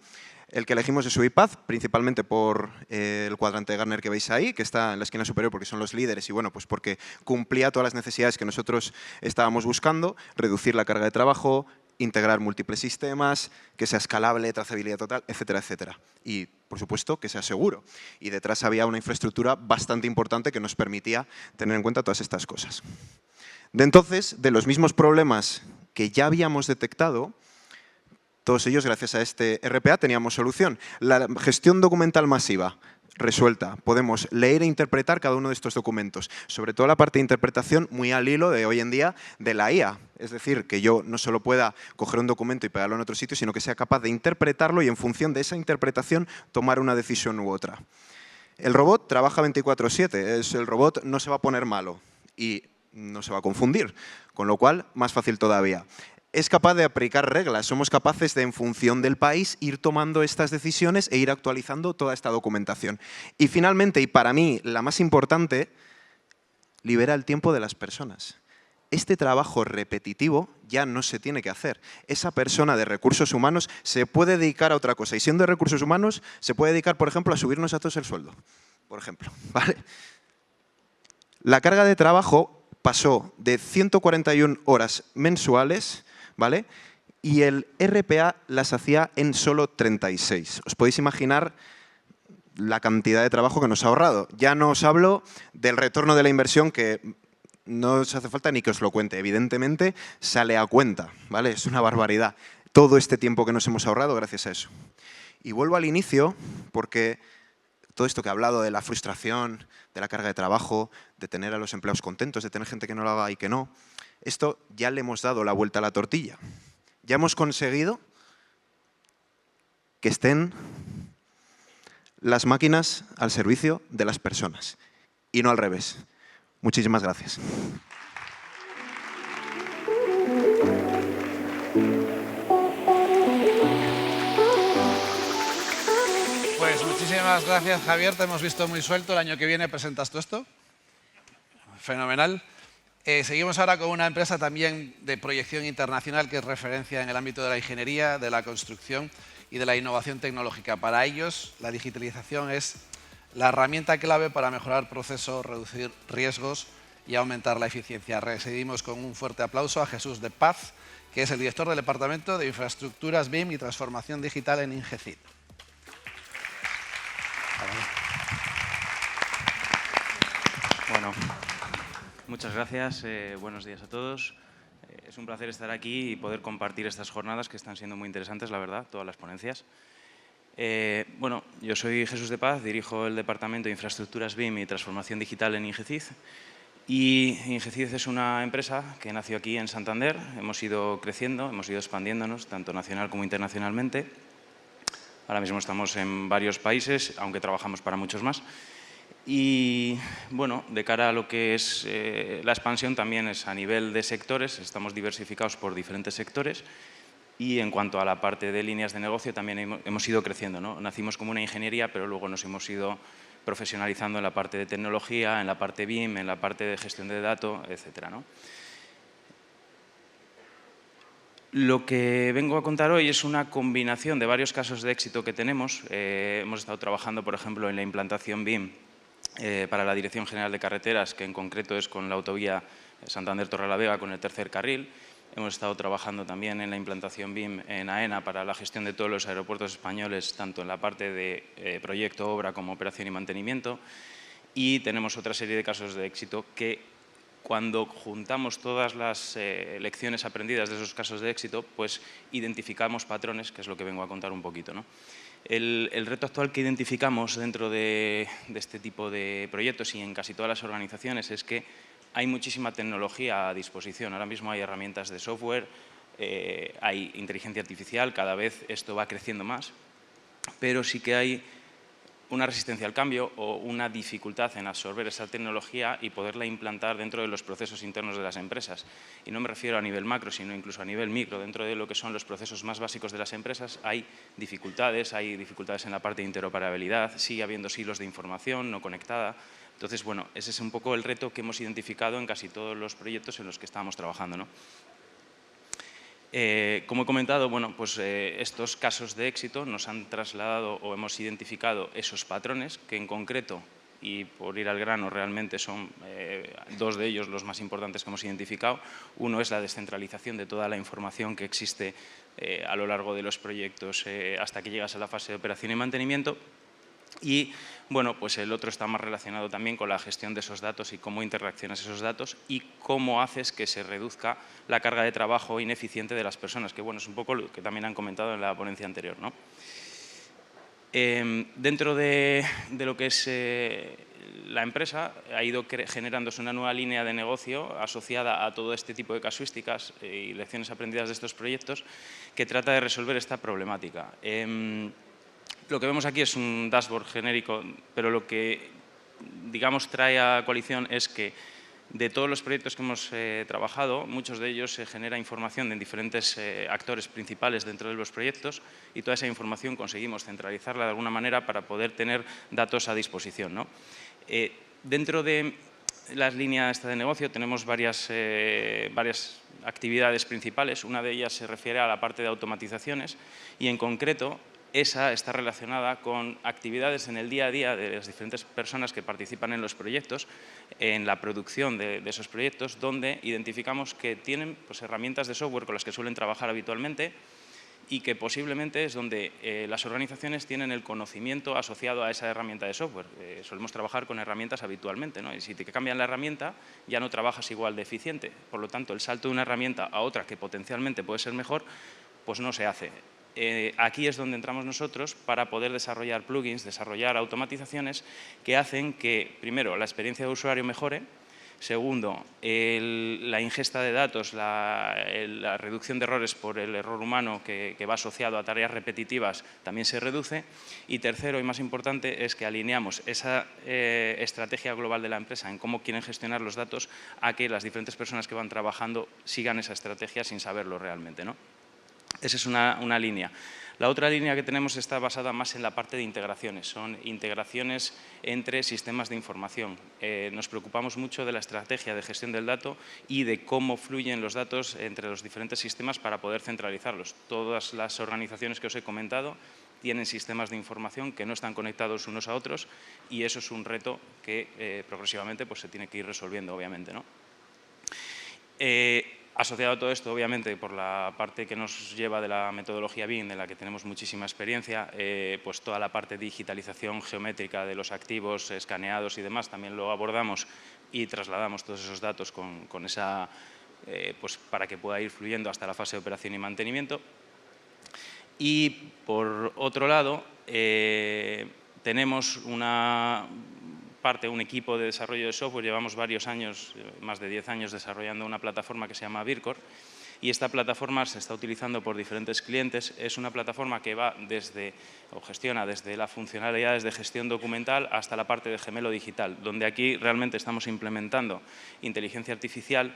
El que elegimos es UiPath, principalmente por el cuadrante de Gartner que veis ahí, que está en la esquina superior porque son los líderes y bueno, pues porque cumplía todas las necesidades que nosotros estábamos buscando, reducir la carga de trabajo, integrar múltiples sistemas, que sea escalable, trazabilidad total, etcétera, etcétera. Y, por supuesto, que sea seguro. Y detrás había una infraestructura bastante importante que nos permitía tener en cuenta todas estas cosas. De entonces, de los mismos problemas que ya habíamos detectado, todos ellos, gracias a este RPA, teníamos solución. La gestión documental masiva, resuelta. Podemos leer e interpretar cada uno de estos documentos. Sobre todo la parte de interpretación muy al hilo de hoy en día de la IA. Es decir, que yo no solo pueda coger un documento y pegarlo en otro sitio, sino que sea capaz de interpretarlo y en función de esa interpretación tomar una decisión u otra. El robot trabaja 24/7. El robot no se va a poner malo y no se va a confundir, con lo cual más fácil todavía. Es capaz de aplicar reglas, somos capaces de, en función del país, ir tomando estas decisiones e ir actualizando toda esta documentación. Y finalmente, y para mí la más importante, libera el tiempo de las personas. Este trabajo repetitivo ya no se tiene que hacer. Esa persona de recursos humanos se puede dedicar a otra cosa. Y siendo de recursos humanos, se puede dedicar, por ejemplo, a subirnos a todos el sueldo. Por ejemplo, ¿vale? La carga de trabajo pasó de 141 horas mensuales, ¿vale? Y el RPA las hacía en solo 36. Os podéis imaginar la cantidad de trabajo que nos ha ahorrado. Ya no os hablo del retorno de la inversión, que no os hace falta ni que os lo cuente. Evidentemente sale a cuenta, ¿vale? Es una barbaridad. Todo este tiempo que nos hemos ahorrado gracias a eso. Y vuelvo al inicio porque todo esto que he hablado de la frustración, de la carga de trabajo, de tener a los empleados contentos, de tener gente que no lo haga y que no, esto ya le hemos dado la vuelta a la tortilla. Ya hemos conseguido que estén las máquinas al servicio de las personas y no al revés. Muchísimas gracias. Pues muchísimas gracias, Javier. Te hemos visto muy suelto. El año que viene presentas tú esto. Fenomenal. Seguimos ahora con una empresa también de proyección internacional que es referencia en el ámbito de la ingeniería, de la construcción y de la innovación tecnológica. Para ellos, la digitalización es la herramienta clave para mejorar procesos, reducir riesgos y aumentar la eficiencia. Recibimos con un fuerte aplauso a Jesús de Paz, que es el director del Departamento de Infraestructuras BIM y Transformación Digital en Ingecid. Bueno, muchas gracias. Buenos días a todos. Es un placer estar aquí y poder compartir estas jornadas que están siendo muy interesantes, la verdad, todas las ponencias. Bueno, yo soy Jesús de Paz, dirijo el Departamento de Infraestructuras BIM y Transformación Digital en Ingecid. Y Ingecid es una empresa que nació aquí en Santander. Hemos ido creciendo, hemos ido expandiéndonos, tanto nacional como internacionalmente. Ahora mismo estamos en varios países, aunque trabajamos para muchos más. Y bueno, de cara a lo que es la expansión también es a nivel de sectores, estamos diversificados por diferentes sectores y en cuanto a la parte de líneas de negocio también hemos ido creciendo, ¿no? Nacimos como una ingeniería, pero luego nos hemos ido profesionalizando en la parte de tecnología, en la parte BIM, en la parte de gestión de datos, etcétera, ¿no? Lo que vengo a contar hoy es una combinación de varios casos de éxito que tenemos. Hemos estado trabajando, por ejemplo, en la implantación BIM para la Dirección General de Carreteras, que en concreto es con la autovía Santander-Torrelavega con el tercer carril. Hemos estado trabajando también en la implantación BIM en AENA para la gestión de todos los aeropuertos españoles, tanto en la parte de proyecto, obra como operación y mantenimiento. Y tenemos otra serie de casos de éxito que, cuando juntamos todas las lecciones aprendidas de esos casos de éxito, pues identificamos patrones, que es lo que vengo a contar un poquito, ¿no? El reto actual que identificamos dentro de este tipo de proyectos y en casi todas las organizaciones es que hay muchísima tecnología a disposición. Ahora mismo hay herramientas de software, hay inteligencia artificial, cada vez esto va creciendo más, pero sí que hay una resistencia al cambio o una dificultad en absorber esa tecnología y poderla implantar dentro de los procesos internos de las empresas. Y no me refiero a nivel macro, sino incluso a nivel micro. Dentro de lo que son los procesos más básicos de las empresas hay dificultades en la parte de interoperabilidad, sigue habiendo silos de información no conectada. Entonces, bueno, ese es un poco el reto que hemos identificado en casi todos los proyectos en los que estamos trabajando, ¿no? Como he comentado, bueno, pues, estos casos de éxito nos han trasladado o hemos identificado esos patrones que en concreto, y por ir al grano, realmente son dos de ellos los más importantes que hemos identificado. Uno es la descentralización de toda la información que existe a lo largo de los proyectos hasta que llegas a la fase de operación y mantenimiento. Y bueno, pues el otro está más relacionado también con la gestión de esos datos y cómo interaccionas esos datos y cómo haces que se reduzca la carga de trabajo ineficiente de las personas, que bueno, es un poco lo que también han comentado en la ponencia anterior, ¿no? Dentro de lo que es la empresa, ha ido generándose una nueva línea de negocio asociada a todo este tipo de casuísticas y lecciones aprendidas de estos proyectos que trata de resolver esta problemática. Lo que vemos aquí es un dashboard genérico, pero lo que, digamos, trae a coalición es que de todos los proyectos que hemos trabajado, muchos de ellos se genera información de diferentes actores principales dentro de los proyectos y toda esa información conseguimos centralizarla de alguna manera para poder tener datos a disposición, ¿no? Dentro de las líneas de negocio tenemos varias actividades principales. Una de ellas se refiere a la parte de automatizaciones y en concreto esa está relacionada con actividades en el día a día de las diferentes personas que participan en los proyectos, en la producción de esos proyectos, donde identificamos que tienen pues, herramientas de software con las que suelen trabajar habitualmente y que posiblemente es donde las organizaciones tienen el conocimiento asociado a esa herramienta de software. Solemos trabajar con herramientas habitualmente, ¿no? Y si te cambian la herramienta ya no trabajas igual de eficiente. Por lo tanto, el salto de una herramienta a otra que potencialmente puede ser mejor, pues no se hace. Aquí es donde entramos nosotros para poder desarrollar plugins, desarrollar automatizaciones que hacen que, primero, la experiencia de usuario mejore, segundo, la ingesta de datos, la reducción de errores por el error humano que va asociado a tareas repetitivas también se reduce y tercero y más importante es que alineamos esa estrategia global de la empresa en cómo quieren gestionar los datos a que las diferentes personas que van trabajando sigan esa estrategia sin saberlo realmente, ¿no? Esa es una línea. La otra línea que tenemos está basada más en la parte de integraciones. Son integraciones entre sistemas de información. Nos preocupamos mucho de la estrategia de gestión del dato y de cómo fluyen los datos entre los diferentes sistemas para poder centralizarlos. Todas las organizaciones que os he comentado tienen sistemas de información que no están conectados unos a otros y eso es un reto que progresivamente pues, se tiene que ir resolviendo, obviamente, ¿no? Asociado a todo esto, obviamente, por la parte que nos lleva de la metodología BIM, de la que tenemos muchísima experiencia, pues toda la parte de digitalización geométrica de los activos escaneados y demás, también lo abordamos y trasladamos todos esos datos con esa, pues para que pueda ir fluyendo hasta la fase de operación y mantenimiento. Y, por otro lado, tenemos un equipo de desarrollo de software, llevamos varios años, más de 10 años desarrollando una plataforma que se llama Vircor y esta plataforma se está utilizando por diferentes clientes. Es una plataforma que va gestiona desde las funcionalidades de gestión documental hasta la parte de gemelo digital, donde aquí realmente estamos implementando inteligencia artificial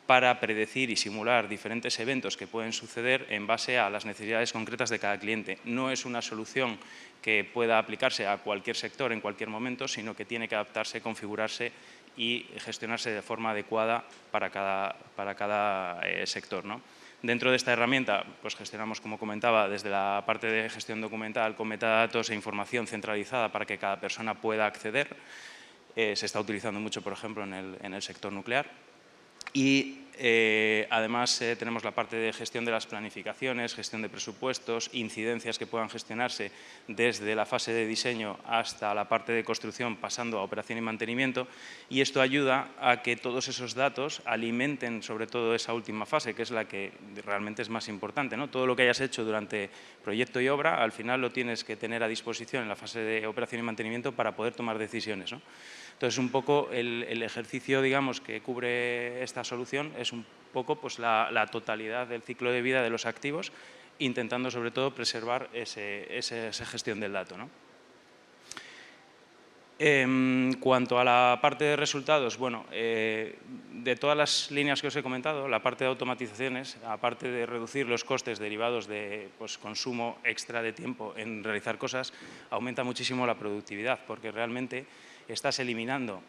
para predecir y simular diferentes eventos que pueden suceder en base a las necesidades concretas de cada cliente. No es una solución que pueda aplicarse a cualquier sector en cualquier momento, sino que tiene que adaptarse, configurarse y gestionarse de forma adecuada para cada sector, ¿no? Dentro de esta herramienta pues gestionamos, como comentaba, desde la parte de gestión documental con metadatos e información centralizada para que cada persona pueda acceder. Se está utilizando mucho, por ejemplo, en el sector nuclear. Y además tenemos la parte de gestión de las planificaciones, gestión de presupuestos, incidencias que puedan gestionarse desde la fase de diseño hasta la parte de construcción, pasando a operación y mantenimiento. Y esto ayuda a que todos esos datos alimenten sobre todo esa última fase, que es la que realmente es más importante, ¿no? Todo lo que hayas hecho durante proyecto y obra, al final lo tienes que tener a disposición en la fase de operación y mantenimiento para poder tomar decisiones, ¿no? Entonces, un poco el ejercicio, digamos, que cubre esta solución es un poco pues, la totalidad del ciclo de vida de los activos, intentando sobre todo preservar esa gestión del dato, ¿no? En cuanto a la parte de resultados, bueno, de todas las líneas que os he comentado, la parte de automatizaciones, aparte de reducir los costes derivados de pues, consumo extra de tiempo en realizar cosas, aumenta muchísimo la productividad, porque realmente estás eliminando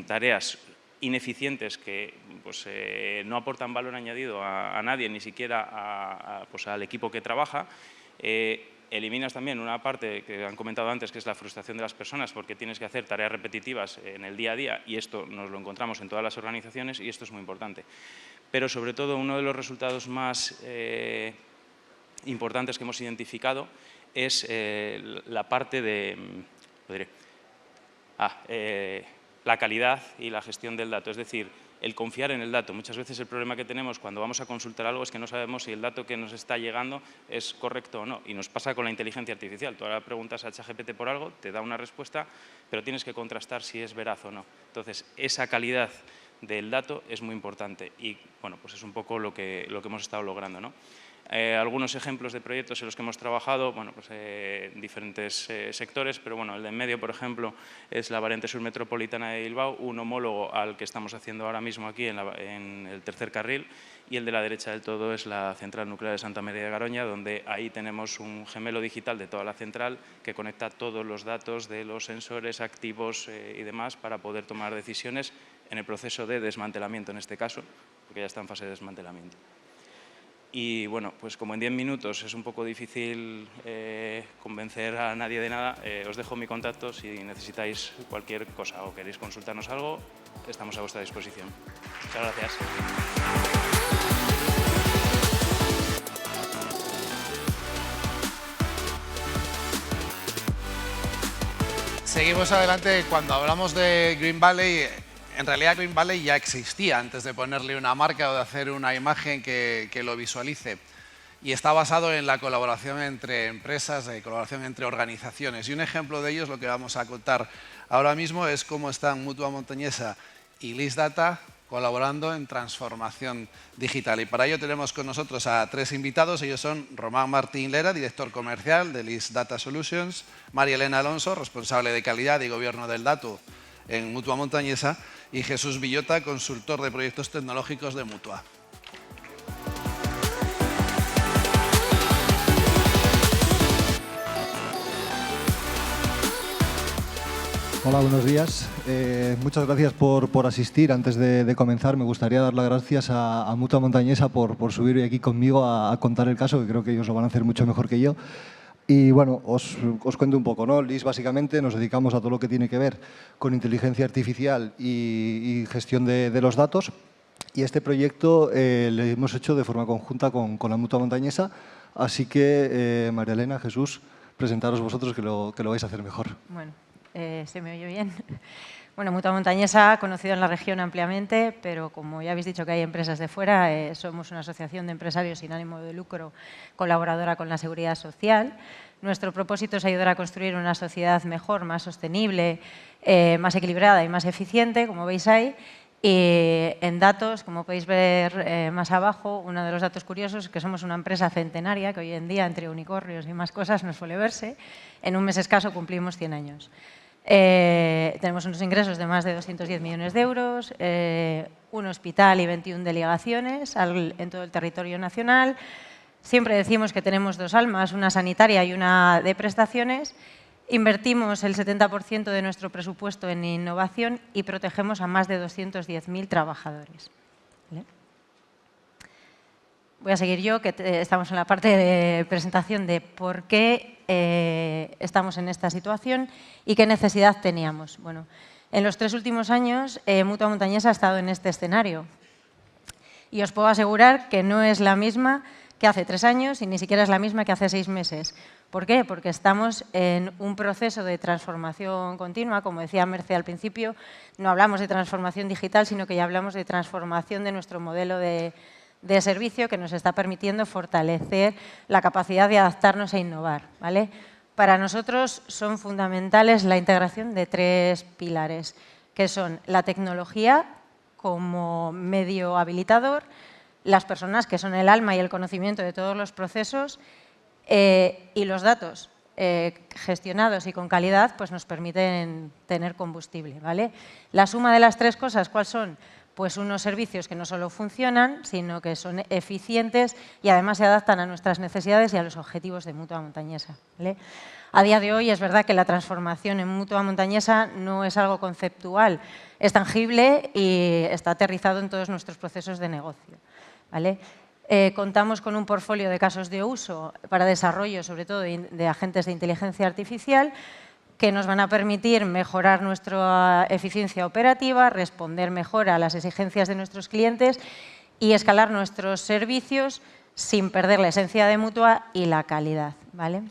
tareas ineficientes que pues, no aportan valor añadido a nadie, ni siquiera pues, al equipo que trabaja. Eliminas también una parte que han comentado antes, que es la frustración de las personas, porque tienes que hacer tareas repetitivas en el día a día, y esto nos lo encontramos en todas las organizaciones, y esto es muy importante. Pero sobre todo, uno de los resultados más importantes que hemos identificado es la parte de la calidad y la gestión del dato, es decir, el confiar en el dato. Muchas veces el problema que tenemos cuando vamos a consultar algo es que no sabemos si el dato que nos está llegando es correcto o no. Y nos pasa con la inteligencia artificial. Tú ahora preguntas a ChatGPT por algo, te da una respuesta, pero tienes que contrastar si es veraz o no. Entonces, esa calidad del dato es muy importante y bueno, pues es un poco lo que hemos estado logrando, ¿no? Algunos ejemplos de proyectos en los que hemos trabajado, bueno, pues, en diferentes sectores, pero bueno, el de en medio, por ejemplo, es la variante sur metropolitana de Bilbao, un homólogo al que estamos haciendo ahora mismo aquí en el tercer carril, y el de la derecha del todo es la central nuclear de Santa María de Garoña, donde ahí tenemos un gemelo digital de toda la central que conecta todos los datos de los sensores activos y demás para poder tomar decisiones en el proceso de desmantelamiento, en este caso, porque ya está en fase de desmantelamiento. Y bueno, pues como en 10 minutos es un poco difícil convencer a nadie de nada, os dejo mi contacto si necesitáis cualquier cosa o queréis consultarnos algo, estamos a vuestra disposición. Muchas gracias. Seguimos adelante. Cuando hablamos de Green Valley, en realidad Green Valley ya existía antes de ponerle una marca o de hacer una imagen que lo visualice. Y está basado en la colaboración entre empresas, colaboración entre organizaciones. Y un ejemplo de ello es lo que vamos a contar ahora mismo, es cómo están Mutua Montañesa y LISData colaborando en transformación digital. Y para ello tenemos con nosotros a 3 invitados. Ellos son Román Martín Lera, director comercial de LISData Solutions, María Elena Alonso, responsable de calidad y gobierno del dato en Mutua Montañesa, y Jesús Villota, consultor de proyectos tecnológicos de Mutua. Hola, buenos días. Muchas gracias por asistir. Antes de comenzar, me gustaría dar las gracias a Mutua Montañesa por subir hoy aquí conmigo a contar el caso, que creo que ellos lo van a hacer mucho mejor que yo. Y bueno, os cuento un poco, ¿no? LIS básicamente nos dedicamos a todo lo que tiene que ver con inteligencia artificial y gestión de los datos. Y este proyecto lo hemos hecho de forma conjunta con la Mutua Montañesa. Así que, María Elena, Jesús, presentaros vosotros que lo vais a hacer mejor. Bueno, ¿se me oye bien? Bueno, Mutua Montañesa, conocido en la región ampliamente, pero como ya habéis dicho que hay empresas de fuera, somos una asociación de empresarios sin ánimo de lucro colaboradora con la Seguridad Social. Nuestro propósito es ayudar a construir una sociedad mejor, más sostenible, más equilibrada y más eficiente, como veis ahí. Y en datos, como podéis ver más abajo, uno de los datos curiosos es que somos una empresa centenaria que hoy en día, entre unicornios y más cosas, no suele verse. En un mes escaso cumplimos 100 años. Tenemos unos ingresos de más de 210 millones de euros, un hospital y 21 delegaciones en todo el territorio nacional. Siempre decimos que tenemos 2 almas, una sanitaria y una de prestaciones. Invertimos el 70% de nuestro presupuesto en innovación y protegemos a más de 210.000 trabajadores. ¿Vale? Voy a seguir yo, que estamos en la parte de presentación de por qué estamos en esta situación y qué necesidad teníamos. Bueno, en los 3 últimos años, Mutua Montañesa ha estado en este escenario. Y os puedo asegurar que no es la misma que hace 3 años y ni siquiera es la misma que hace 6 meses. ¿Por qué? Porque estamos en un proceso de transformación continua. Como decía Merce al principio, no hablamos de transformación digital, sino que ya hablamos de transformación de nuestro modelo de servicio que nos está permitiendo fortalecer la capacidad de adaptarnos e innovar, ¿vale? Para nosotros son fundamentales la integración de 3 pilares, que son la tecnología como medio habilitador, las personas que son el alma y el conocimiento de todos los procesos y los datos gestionados y con calidad pues nos permiten tener combustible, ¿vale? La suma de las 3 cosas, ¿cuáles son? pues unos servicios que no solo funcionan, sino que son eficientes y además se adaptan a nuestras necesidades y a los objetivos de Mutua Montañesa, ¿vale? A día de hoy es verdad que la transformación en Mutua Montañesa no es algo conceptual, es tangible y está aterrizado en todos nuestros procesos de negocio, ¿vale? Contamos con un portfolio de casos de uso para desarrollo, sobre todo de agentes de inteligencia artificial, que nos van a permitir mejorar nuestra eficiencia operativa, responder mejor a las exigencias de nuestros clientes y escalar nuestros servicios sin perder la esencia de Mutua y la calidad, ¿vale?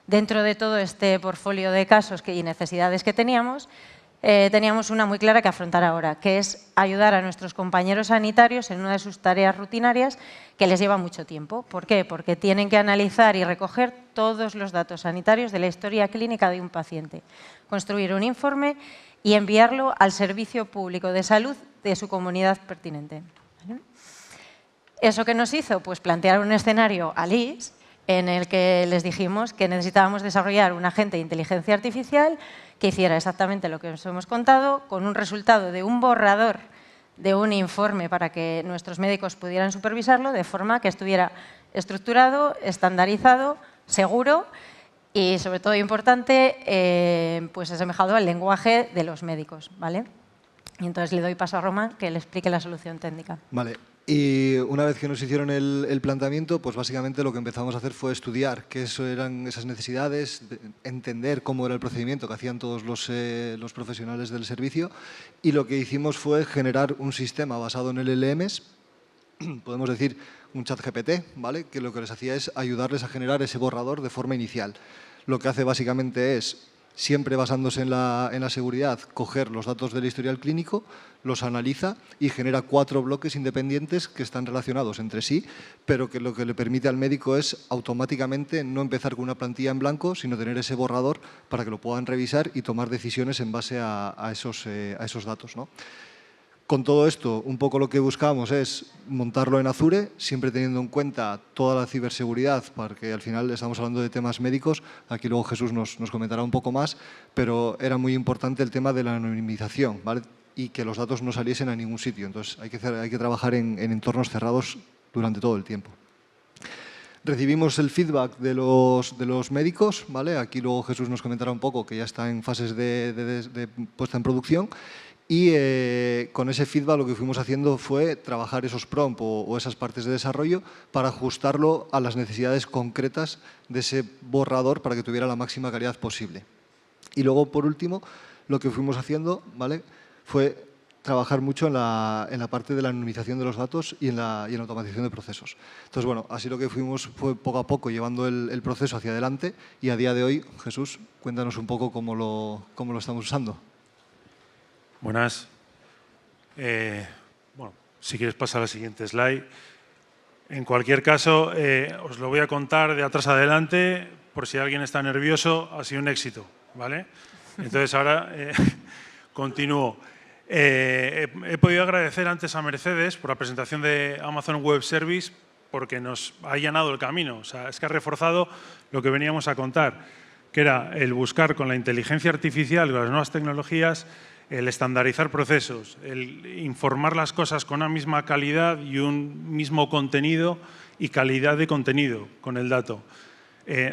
Dentro de todo este portfolio de casos y necesidades que teníamos una muy clara que afrontar ahora, que es ayudar a nuestros compañeros sanitarios en una de sus tareas rutinarias que les lleva mucho tiempo. ¿Por qué? Porque tienen que analizar y recoger todos los datos sanitarios de la historia clínica de un paciente, construir un informe y enviarlo al servicio público de salud de su comunidad pertinente. ¿Vale? ¿Eso qué nos hizo? Pues plantear un escenario al IS en el que les dijimos que necesitábamos desarrollar un agente de inteligencia artificial que hiciera exactamente lo que os hemos contado, con un resultado de un borrador de un informe para que nuestros médicos pudieran supervisarlo, de forma que estuviera estructurado, estandarizado, seguro y, sobre todo importante, pues asemejado al lenguaje de los médicos, ¿vale? Y entonces le doy paso a Román que le explique la solución técnica. Vale. Y una vez que nos hicieron el planteamiento, pues básicamente lo que empezamos a hacer fue estudiar qué eran esas necesidades, entender cómo era el procedimiento que hacían todos los profesionales del servicio, y lo que hicimos fue generar un sistema basado en LLMs, podemos decir un chat GPT, ¿vale? Que lo que les hacía es ayudarles a generar ese borrador de forma inicial. Lo que hace básicamente es, siempre basándose en la seguridad, coger los datos del historial clínico, los analiza y genera 4 bloques independientes que están relacionados entre sí, pero que lo que le permite al médico es automáticamente no empezar con una plantilla en blanco, sino tener ese borrador para que lo puedan revisar y tomar decisiones en base a esos datos, ¿no? Con todo esto, un poco lo que buscamos es montarlo en Azure, siempre teniendo en cuenta toda la ciberseguridad, porque al final estamos hablando de temas médicos, aquí luego Jesús nos comentará un poco más, pero era muy importante el tema de la anonimización, ¿vale? Y que los datos no saliesen a ningún sitio. Entonces hay que trabajar en entornos cerrados durante todo el tiempo. Recibimos el feedback de los médicos, ¿vale? Aquí luego Jesús nos comentará un poco que ya está en fases de puesta en producción. Y con ese feedback lo que fuimos haciendo fue trabajar esos prompts o esas partes de desarrollo para ajustarlo a las necesidades concretas de ese borrador para que tuviera la máxima calidad posible. Y luego, por último, lo que fuimos haciendo, ¿vale?, fue trabajar mucho en la parte de la anonimización de los datos y en la automatización de procesos. Entonces, bueno, así lo que fuimos fue poco a poco llevando el proceso hacia adelante y a día de hoy, Jesús, cuéntanos un poco cómo lo estamos usando. Buenas. Bueno, si quieres pasar a la siguiente slide. En cualquier caso, os lo voy a contar de atrás adelante, por si alguien está nervioso, ha sido un éxito, ¿vale? Entonces ahora continúo. He podido agradecer antes a Mercedes por la presentación de Amazon Web Service porque nos ha allanado el camino. O sea, es que ha reforzado lo que veníamos a contar, que era el buscar con la inteligencia artificial, con las nuevas tecnologías, el estandarizar procesos, el informar las cosas con una misma calidad y un mismo contenido y calidad de contenido con el dato.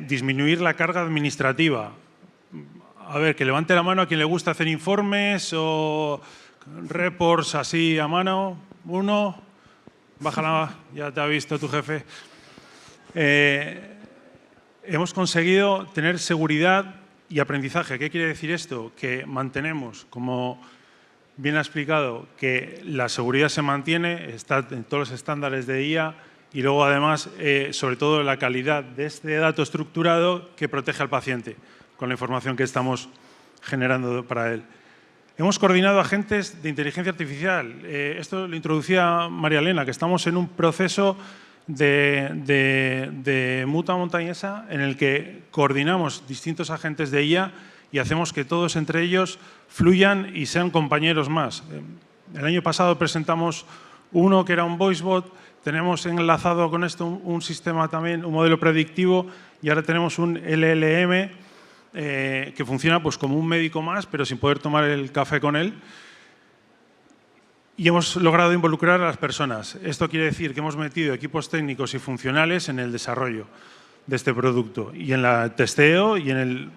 Disminuir la carga administrativa. A ver, que levante la mano a quien le gusta hacer informes o reports así a mano. Uno, bájala, ya te ha visto tu jefe. Hemos conseguido tener seguridad y aprendizaje. ¿Qué quiere decir esto? Que mantenemos, como bien ha explicado, que la seguridad se mantiene, está en todos los estándares de IA y luego además, sobre todo, la calidad de este dato estructurado que protege al paciente con la información que estamos generando para él. Hemos coordinado agentes de inteligencia artificial. Esto lo introducía María Elena, que estamos en un proceso de Mutua Montañesa en el que coordinamos distintos agentes de IA y hacemos que todos entre ellos fluyan y sean compañeros más. El año pasado presentamos uno que era un voicebot, tenemos enlazado con esto un sistema también, un modelo predictivo, y ahora tenemos un LLM que funciona pues como un médico más, pero sin poder tomar el café con él. Y hemos logrado involucrar a las personas. Esto quiere decir que hemos metido equipos técnicos y funcionales en el desarrollo de este producto y en el testeo y en el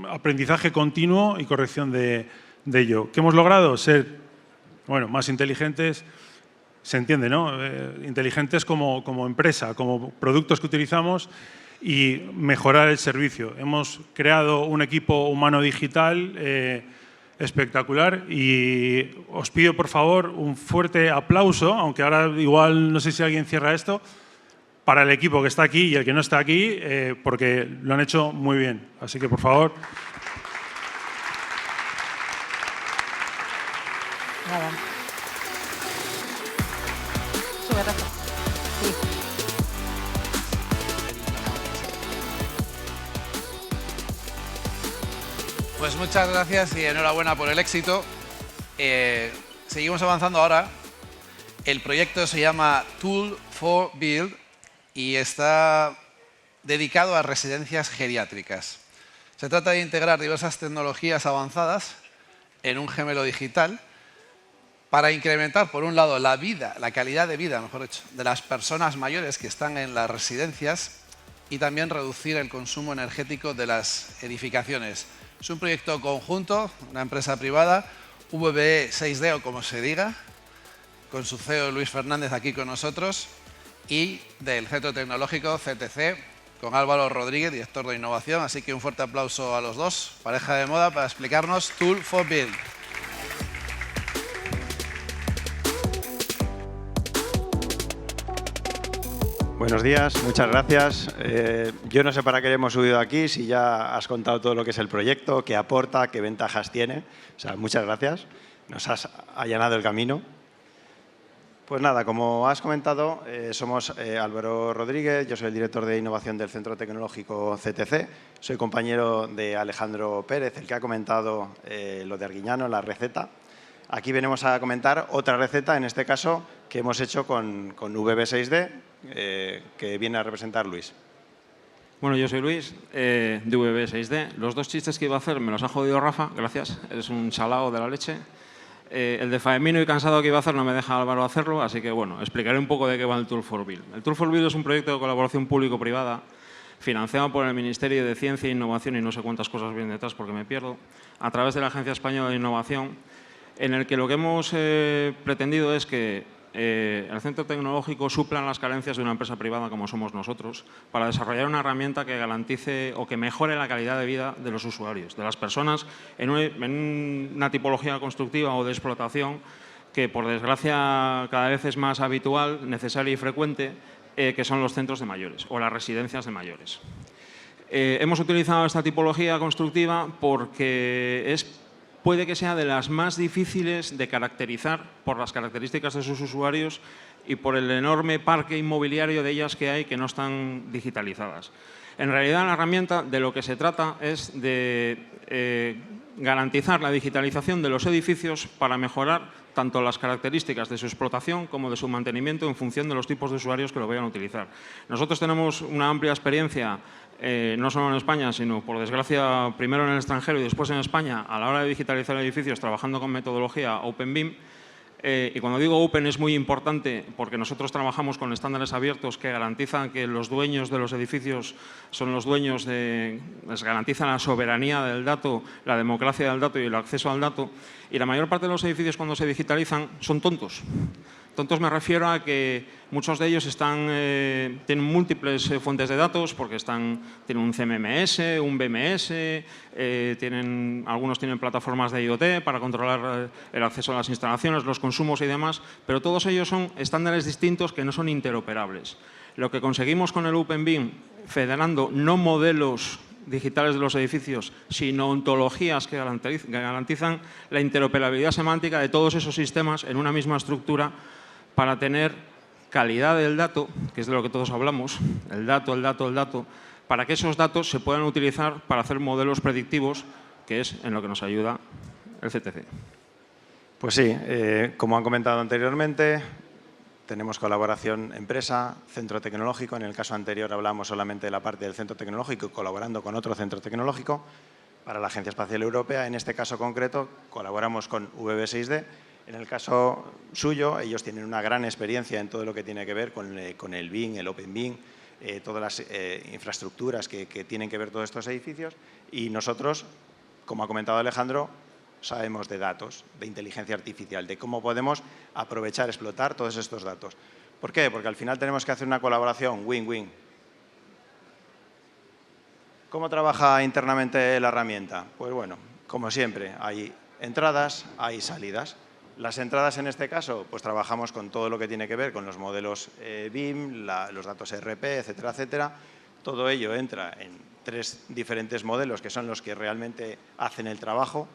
aprendizaje continuo y corrección de ello. ¿Qué hemos logrado? Ser más inteligentes, se entiende, ¿no? Inteligentes como empresa, como productos que utilizamos y mejorar el servicio. Hemos creado un equipo humano digital espectacular y os pido, por favor, un fuerte aplauso, aunque ahora igual no sé si alguien cierra esto, para el equipo que está aquí y el que no está aquí, porque lo han hecho muy bien. Así que, por favor. Nada. Sube, Rafa. Sí. Pues muchas gracias y enhorabuena por el éxito. Seguimos avanzando ahora. El proyecto se llama Tool for Build y está dedicado a residencias geriátricas. Se trata de integrar diversas tecnologías avanzadas en un gemelo digital para incrementar, por un lado, la calidad de vida, mejor dicho, de las personas mayores que están en las residencias y también reducir el consumo energético de las edificaciones. Es un proyecto conjunto, una empresa privada, VB6D o como se diga, con su CEO Luis Fernández aquí con nosotros, y del Centro Tecnológico CTC, con Álvaro Rodríguez, director de innovación. Así que un fuerte aplauso a los dos, pareja de moda, para explicarnos Tool for Build. Buenos días, muchas gracias. Yo no sé para qué hemos subido aquí, si ya has contado todo lo que es el proyecto, qué aporta, qué ventajas tiene. O sea, muchas gracias, nos has allanado el camino. Pues nada, como has comentado, somos Álvaro Rodríguez, yo soy el director de innovación del Centro Tecnológico CTC, soy compañero de Alejandro Pérez, el que ha comentado lo de Arguiñano, la receta. Aquí venimos a comentar otra receta, en este caso, que hemos hecho con VB6D, que viene a representar Luis. Bueno, yo soy Luis, de VB6D. Los dos chistes que iba a hacer me los ha jodido Rafa, gracias, eres un chalao de la leche. El de faemino y cansado que iba a hacer no me deja Álvaro hacerlo, así que bueno, explicaré un poco de qué va el Tool for Build. El Tool for Build es un proyecto de colaboración público-privada financiado por el Ministerio de Ciencia e Innovación y no sé cuántas cosas vienen detrás porque me pierdo, a través de la Agencia Española de Innovación, en el que lo que hemos pretendido es que el centro tecnológico supla las carencias de una empresa privada como somos nosotros para desarrollar una herramienta que garantice o que mejore la calidad de vida de los usuarios, de las personas en una tipología constructiva o de explotación que por desgracia cada vez es más habitual, necesaria y frecuente, que son los centros de mayores o las residencias de mayores. Hemos utilizado esta tipología constructiva porque puede que sea de las más difíciles de caracterizar por las características de sus usuarios y por el enorme parque inmobiliario de ellas que hay que no están digitalizadas. En realidad, la herramienta de lo que se trata es de garantizar la digitalización de los edificios para mejorar tanto las características de su explotación como de su mantenimiento en función de los tipos de usuarios que lo vayan a utilizar. Nosotros tenemos una amplia experiencia no solo en España, sino, por desgracia, primero en el extranjero y después en España, a la hora de digitalizar edificios, trabajando con metodología Open BIM. Y cuando digo Open es muy importante porque nosotros trabajamos con estándares abiertos que garantizan que los dueños de los edificios son los dueños les garantizan la soberanía del dato, la democracia del dato y el acceso al dato. Y la mayor parte de los edificios cuando se digitalizan son tontos. Tontos me refiero a que muchos de ellos tienen múltiples fuentes de datos porque tienen un CMMS, un BMS, algunos tienen plataformas de IoT para controlar el acceso a las instalaciones, los consumos y demás, pero todos ellos son estándares distintos que no son interoperables. Lo que conseguimos con el Open BIM, federando no modelos digitales de los edificios, sino ontologías que garantizan la interoperabilidad semántica de todos esos sistemas en una misma estructura para tener calidad del dato, que es de lo que todos hablamos, el dato, para que esos datos se puedan utilizar para hacer modelos predictivos, que es en lo que nos ayuda el CTC. Pues sí, como han comentado anteriormente, tenemos colaboración empresa, centro tecnológico. En el caso anterior hablamos solamente de la parte del centro tecnológico, colaborando con otro centro tecnológico para la Agencia Espacial Europea. En este caso concreto colaboramos con VB6D En el caso suyo, ellos tienen una gran experiencia en todo lo que tiene que ver con el BIM, el Open BIM, todas las infraestructuras que tienen que ver todos estos edificios, y nosotros, como ha comentado Alejandro, sabemos de datos, de inteligencia artificial, de cómo podemos aprovechar, explotar todos estos datos. ¿Por qué? Porque al final tenemos que hacer una colaboración win-win. ¿Cómo trabaja internamente la herramienta? Pues bueno, como siempre, hay entradas, hay salidas. Las entradas en este caso, pues trabajamos con todo lo que tiene que ver con los modelos BIM, los datos ERP, etcétera, etcétera. Todo ello entra en 3 diferentes modelos que son los que realmente hacen el trabajo.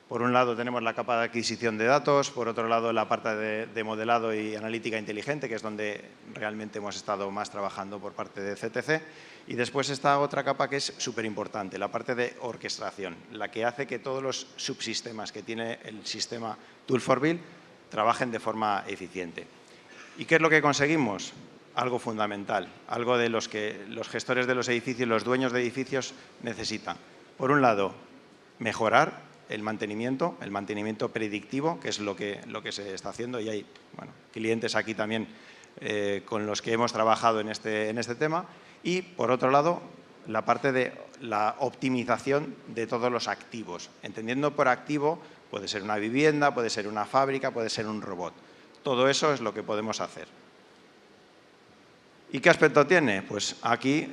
Por un lado tenemos la capa de adquisición de datos, por otro lado la parte de modelado y analítica inteligente, que es donde realmente hemos estado más trabajando por parte de CTC. Y después está otra capa que es súper importante, la parte de orquestación, la que hace que todos los subsistemas que tiene el sistema Tool4Build trabajen de forma eficiente. ¿Y qué es lo que conseguimos? Algo fundamental, algo de los que los gestores de los edificios, los dueños de edificios necesitan. Por un lado, mejorar el mantenimiento predictivo, que es lo que se está haciendo, y hay clientes aquí también con los que hemos trabajado en este tema. Y, por otro lado, la parte de la optimización de todos los activos. Entendiendo por activo, puede ser una vivienda, puede ser una fábrica, puede ser un robot. Todo eso es lo que podemos hacer. ¿Y qué aspecto tiene? Pues aquí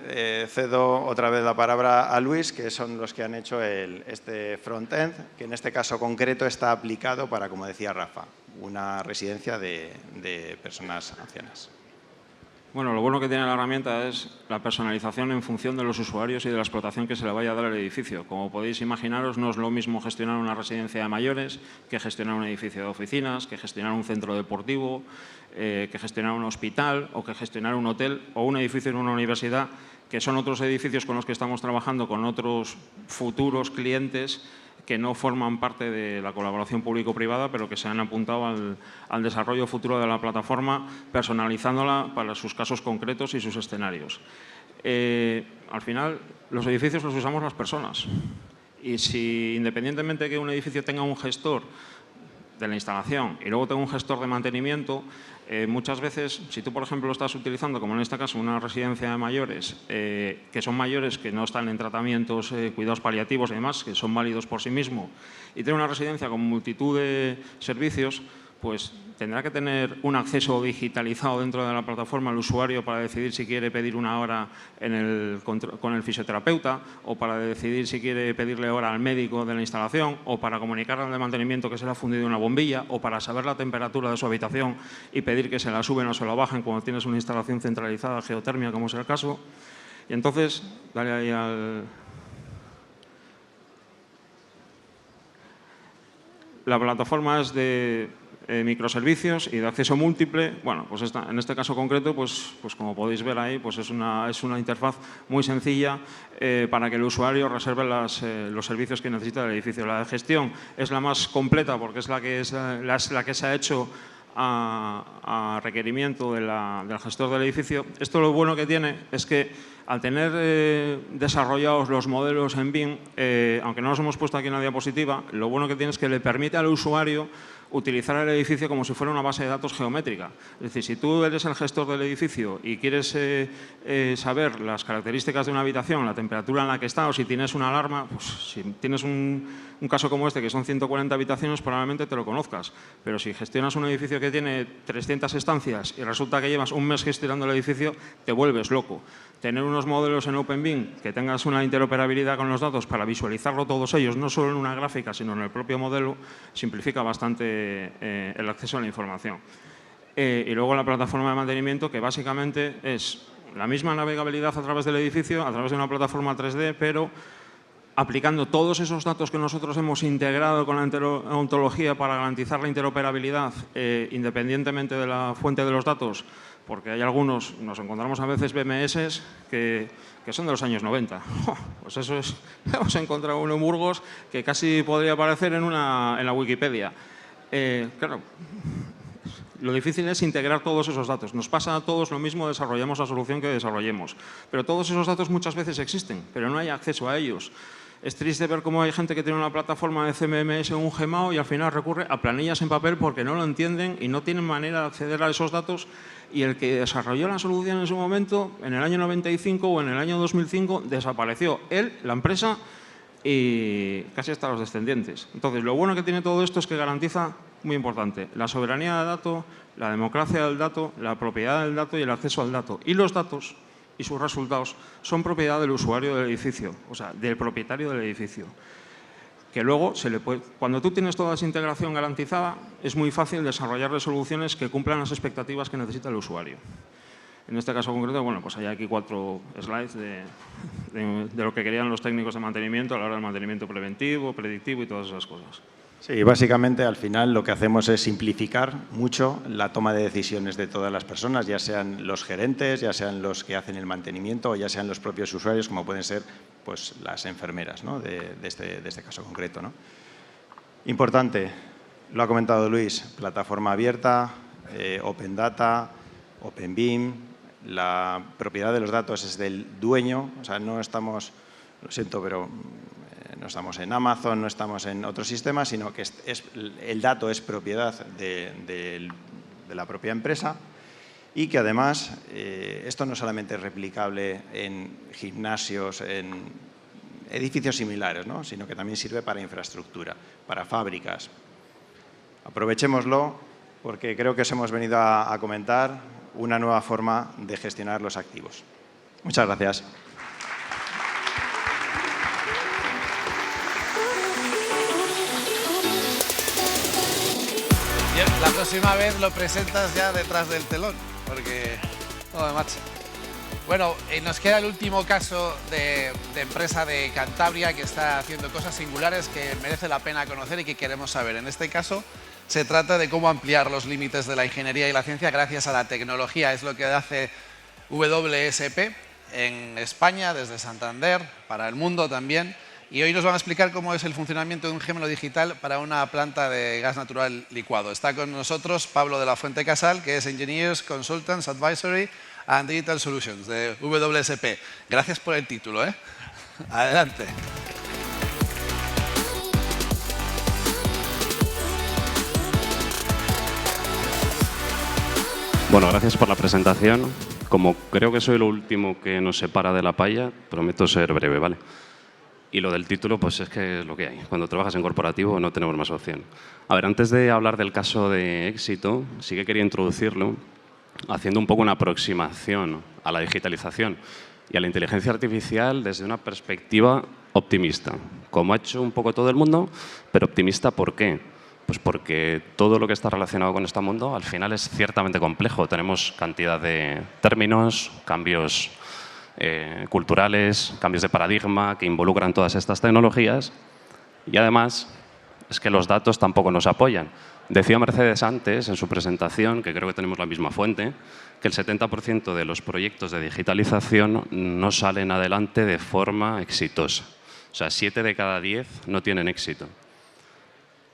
cedo otra vez la palabra a Luis, que son los que han hecho este front-end, que en este caso concreto está aplicado para, como decía Rafa, una residencia de personas ancianas. Bueno, lo bueno que tiene la herramienta es la personalización en función de los usuarios y de la explotación que se le vaya a dar al edificio. Como podéis imaginaros, no es lo mismo gestionar una residencia de mayores que gestionar un edificio de oficinas, que gestionar un centro deportivo, que gestionar un hospital o que gestionar un hotel o un edificio en una universidad, que son otros edificios con los que estamos trabajando con otros futuros clientes que no forman parte de la colaboración público-privada, pero que se han apuntado al desarrollo futuro de la plataforma, personalizándola para sus casos concretos y sus escenarios. Al final, los edificios los usamos las personas. Y si, independientemente de que un edificio tenga un gestor de la instalación y luego tenga un gestor de mantenimiento, muchas veces, si tú, por ejemplo, lo estás utilizando, como en este caso, una residencia de mayores, que son mayores que no están en tratamientos, cuidados paliativos y demás, que son válidos por sí mismos, y tiene una residencia con multitud de servicios, pues tendrá que tener un acceso digitalizado dentro de la plataforma al usuario para decidir si quiere pedir una hora con el fisioterapeuta, o para decidir si quiere pedirle hora al médico de la instalación, o para comunicarle al de mantenimiento que se le ha fundido una bombilla, o para saber la temperatura de su habitación y pedir que se la suben o se la bajen cuando tienes una instalación centralizada, geotermia, como es el caso. Y entonces, dale ahí al... La plataforma es de microservicios y de acceso múltiple. Bueno, pues en este caso concreto, pues como podéis ver ahí, pues es una interfaz muy sencilla para que el usuario reserve los servicios que necesita del edificio. La de gestión es la más completa porque es la que se ha hecho a requerimiento del gestor del edificio. Esto lo bueno que tiene es que al tener desarrollados los modelos en BIM, aunque no los hemos puesto aquí en la diapositiva, lo bueno que tiene es que le permite al usuario utilizar el edificio como si fuera una base de datos geométrica. Es decir, si tú eres el gestor del edificio y quieres saber las características de una habitación, la temperatura en la que está, o si tienes una alarma, pues si tienes un caso como este, que son 140 habitaciones, probablemente te lo conozcas. Pero si gestionas un edificio que tiene 300 estancias y resulta que llevas un mes gestionando el edificio, te vuelves loco. Tener unos modelos en OpenBIM, que tengas una interoperabilidad con los datos para visualizarlo todos ellos, no solo en una gráfica, sino en el propio modelo, simplifica bastante el acceso a la información. Y luego la plataforma de mantenimiento, que básicamente es la misma navegabilidad a través del edificio, a través de una plataforma 3D, pero aplicando todos esos datos que nosotros hemos integrado con la ontología para garantizar la interoperabilidad, independientemente de la fuente de los datos, porque hay algunos, nos encontramos a veces BMS que son de los años 90. Pues eso es, hemos encontrado uno en Burgos que casi podría aparecer en la Wikipedia. Claro, lo difícil es integrar todos esos datos. Nos pasa a todos lo mismo, desarrollamos la solución que desarrollemos. Pero todos esos datos muchas veces existen, pero no hay acceso a ellos. Es triste ver cómo hay gente que tiene una plataforma de CMMS o un Gmao y al final recurre a planillas en papel porque no lo entienden y no tienen manera de acceder a esos datos, y el que desarrolló la solución en su momento, en el año 95 o en el año 2005, desapareció. Él, la empresa y casi hasta los descendientes. Entonces, lo bueno que tiene todo esto es que garantiza, muy importante, la soberanía del dato, la democracia del dato, la propiedad del dato y el acceso al dato. Y los datos y sus resultados son propiedad del usuario del edificio, o sea, del propietario del edificio. Que luego, cuando tú tienes toda esa integración garantizada, es muy fácil desarrollar soluciones que cumplan las expectativas que necesita el usuario. En este caso concreto, bueno, pues hay aquí 4 slides de lo que querían los técnicos de mantenimiento a la hora del mantenimiento preventivo, predictivo y todas esas cosas. Sí, básicamente al final lo que hacemos es simplificar mucho la toma de decisiones de todas las personas, ya sean los gerentes, ya sean los que hacen el mantenimiento o ya sean los propios usuarios, como pueden ser pues, las enfermeras, ¿no? de este caso concreto, ¿no? Importante, lo ha comentado Luis, plataforma abierta, Open Data, Open BIM, la propiedad de los datos es del dueño, o sea, no estamos, lo siento, pero no estamos en Amazon, no estamos en otros sistemas, sino que el dato es propiedad de la propia empresa y que además esto no solamente es replicable en gimnasios, en edificios similares, ¿no? Sino que también sirve para infraestructura, para fábricas. Aprovechémoslo porque creo que os hemos venido a comentar una nueva forma de gestionar los activos. Muchas gracias. La próxima vez lo presentas ya detrás del telón, porque no me marcha. Bueno, nos queda el último caso de empresa de Cantabria que está haciendo cosas singulares que merece la pena conocer y que queremos saber. En este caso se trata de cómo ampliar los límites de la ingeniería y la ciencia gracias a la tecnología. Es lo que hace WSP en España, desde Santander, para el mundo también. Y hoy nos van a explicar cómo es el funcionamiento de un gemelo digital para una planta de gas natural licuado. Está con nosotros Pablo de la Fuente Casal, que es Engineers, Consultants, Advisory and Digital Solutions de WSP. Gracias por el título, ¿eh? Adelante. Bueno, gracias por la presentación. Como creo que soy lo último que nos separa de la palla, prometo ser breve, ¿vale? Y lo del título, pues es que es lo que hay. Cuando trabajas en corporativo no tenemos más opción. A ver, antes de hablar del caso de éxito, sí que quería introducirlo haciendo un poco una aproximación a la digitalización y a la inteligencia artificial desde una perspectiva optimista, como ha hecho un poco todo el mundo, pero optimista ¿por qué? Pues porque todo lo que está relacionado con este mundo al final es ciertamente complejo. Tenemos cantidad de términos, cambios culturales, cambios de paradigma que involucran todas estas tecnologías y además es que los datos tampoco nos apoyan. Decía Mercedes antes en su presentación, que creo que tenemos la misma fuente, que el 70% de los proyectos de digitalización no salen adelante de forma exitosa. O sea, 7 de cada 10 no tienen éxito.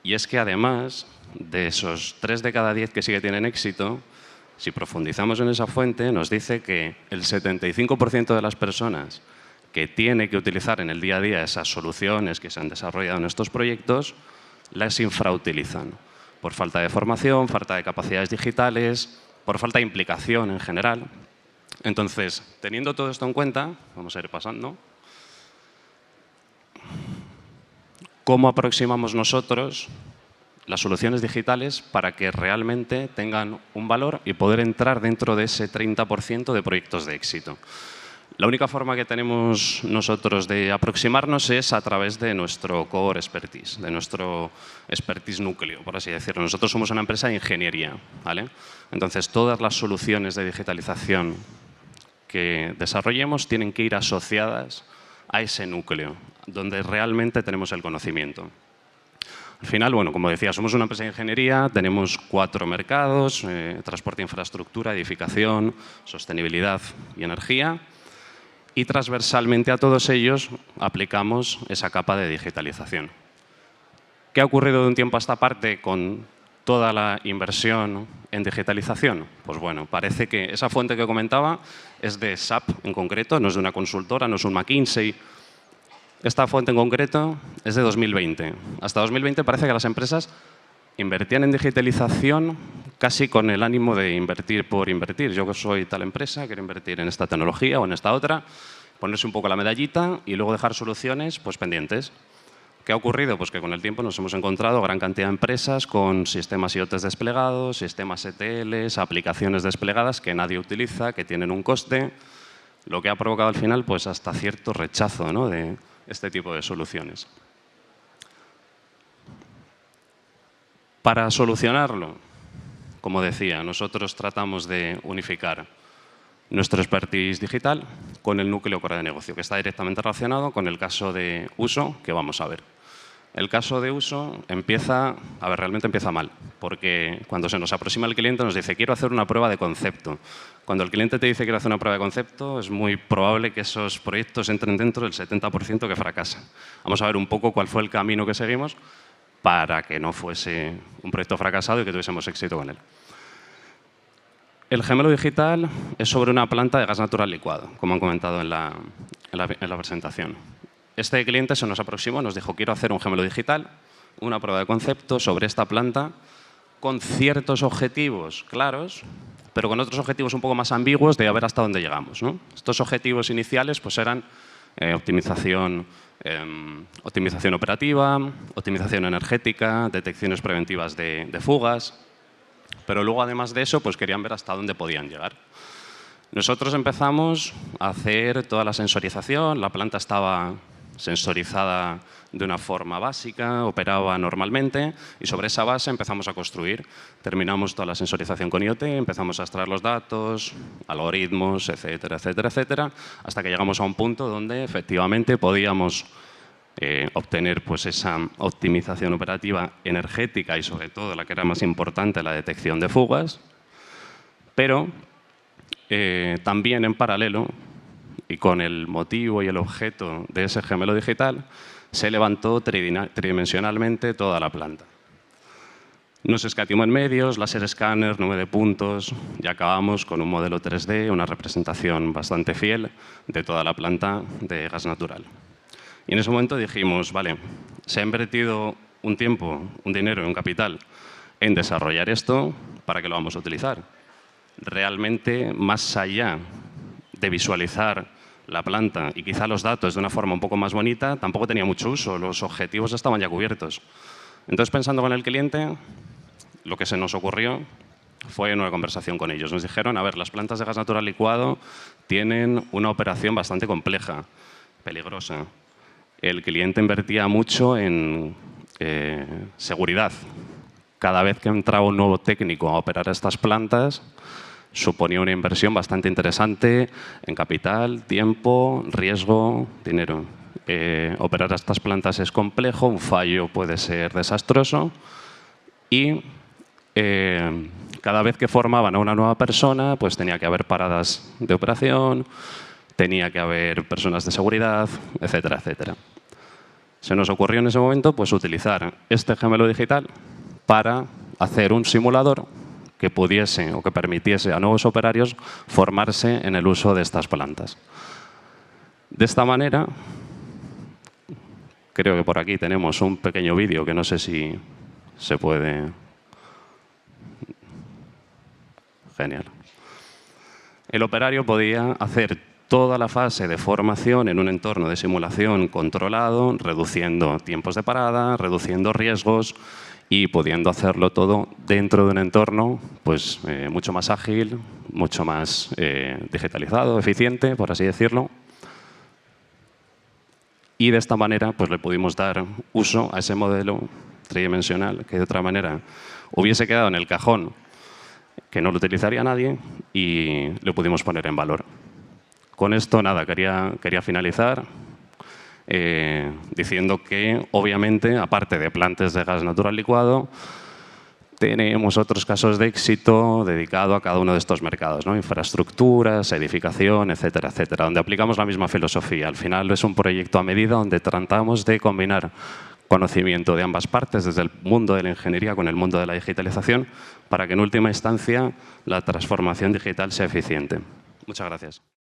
Y es que además de esos 3 de cada 10 que sí que tienen éxito, si profundizamos en esa fuente, nos dice que el 75% de las personas que tiene que utilizar en el día a día esas soluciones que se han desarrollado en estos proyectos, las infrautilizan. Por falta de formación, falta de capacidades digitales, por falta de implicación en general. Entonces, teniendo todo esto en cuenta, vamos a ir pasando, ¿cómo aproximamos nosotros las soluciones digitales para que realmente tengan un valor y poder entrar dentro de ese 30% de proyectos de éxito? La única forma que tenemos nosotros de aproximarnos es a través de nuestro core expertise, de nuestro expertise núcleo, por así decirlo. Nosotros somos una empresa de ingeniería, ¿vale? Entonces, todas las soluciones de digitalización que desarrollemos tienen que ir asociadas a ese núcleo, donde realmente tenemos el conocimiento. Al final, bueno, como decía, somos una empresa de ingeniería, tenemos 4 mercados, transporte, infraestructura, edificación, sostenibilidad y energía. Y transversalmente a todos ellos aplicamos esa capa de digitalización. ¿Qué ha ocurrido de un tiempo a esta parte con toda la inversión en digitalización? Pues bueno, parece que esa fuente que comentaba es de SAP en concreto, no es de una consultora, no es un McKinsey. esta fuente en concreto es de 2020. Hasta 2020 parece que las empresas invertían en digitalización casi con el ánimo de invertir por invertir. Yo que soy tal empresa, quiero invertir en esta tecnología o en esta otra, ponerse un poco la medallita y luego dejar soluciones pues, pendientes. ¿Qué ha ocurrido? Pues que con el tiempo nos hemos encontrado gran cantidad de empresas con sistemas IoT desplegados, sistemas ETLs, aplicaciones desplegadas que nadie utiliza, que tienen un coste, lo que ha provocado al final pues, hasta cierto rechazo, ¿no?, de este tipo de soluciones. Para solucionarlo, como decía, nosotros tratamos de unificar nuestro expertise digital con el núcleo core de negocio, que está directamente relacionado con el caso de uso que vamos a ver. El caso de uso realmente empieza mal, porque cuando se nos aproxima el cliente nos dice quiero hacer una prueba de concepto. Cuando el cliente te dice quiero hacer una prueba de concepto, es muy probable que esos proyectos entren dentro del 70% que fracasan. Vamos a ver un poco cuál fue el camino que seguimos para que no fuese un proyecto fracasado y que tuviésemos éxito con él. El gemelo digital es sobre una planta de gas natural licuado, como han comentado en la presentación. Este cliente se nos aproximó, nos dijo quiero hacer un gemelo digital, una prueba de concepto sobre esta planta con ciertos objetivos claros, pero con otros objetivos un poco más ambiguos de a ver hasta dónde llegamos, ¿no? Estos objetivos iniciales pues eran optimización operativa, optimización energética, detecciones preventivas de fugas, pero luego además de eso pues querían ver hasta dónde podían llegar. Nosotros empezamos a hacer toda la sensorización, la planta estaba sensorizada de una forma básica, operaba normalmente y sobre esa base empezamos a construir. Terminamos toda la sensorización con IoT, empezamos a extraer los datos, algoritmos, etcétera, etcétera, etcétera, hasta que llegamos a un punto donde efectivamente podíamos obtener pues, esa optimización operativa energética y sobre todo la que era más importante, la detección de fugas, pero también en paralelo y con el motivo y el objeto de ese gemelo digital, se levantó tridimensionalmente toda la planta. No se escatimó en medios, láser escáner, nube de puntos, y acabamos con un modelo 3D, una representación bastante fiel de toda la planta de gas natural. Y en ese momento dijimos, vale, se ha invertido un tiempo, un dinero y un capital en desarrollar esto, ¿para qué lo vamos a utilizar? Realmente, más allá de visualizar la planta y quizá los datos de una forma un poco más bonita, tampoco tenía mucho uso, los objetivos estaban ya cubiertos. Entonces, pensando con el cliente, lo que se nos ocurrió fue una conversación con ellos. Nos dijeron, a ver, las plantas de gas natural licuado tienen una operación bastante compleja, peligrosa. El cliente invertía mucho en seguridad. Cada vez que entraba un nuevo técnico a operar estas plantas, suponía una inversión bastante interesante en capital, tiempo, riesgo, dinero. Operar estas plantas es complejo, un fallo puede ser desastroso y cada vez que formaban a una nueva persona, pues tenía que haber paradas de operación, tenía que haber personas de seguridad, etcétera, etcétera. Se nos ocurrió en ese momento pues, utilizar este gemelo digital para hacer un simulador que pudiese o que permitiese a nuevos operarios formarse en el uso de estas plantas. De esta manera, creo que por aquí tenemos un pequeño vídeo que no sé si se puede... Genial. El operario podía hacer toda la fase de formación en un entorno de simulación controlado, reduciendo tiempos de parada, reduciendo riesgos, y pudiendo hacerlo todo dentro de un entorno pues, mucho más ágil, mucho más digitalizado, eficiente, por así decirlo. Y de esta manera pues, le pudimos dar uso a ese modelo tridimensional que de otra manera hubiese quedado en el cajón, que no lo utilizaría nadie, y lo pudimos poner en valor. Con esto, nada, quería finalizar. Diciendo que, obviamente, aparte de plantas de gas natural licuado, tenemos otros casos de éxito dedicados a cada uno de estos mercados, ¿no? Infraestructuras, edificación, etcétera, etcétera, donde aplicamos la misma filosofía. Al final es un proyecto a medida donde tratamos de combinar conocimiento de ambas partes, desde el mundo de la ingeniería con el mundo de la digitalización, para que en última instancia la transformación digital sea eficiente. Muchas gracias.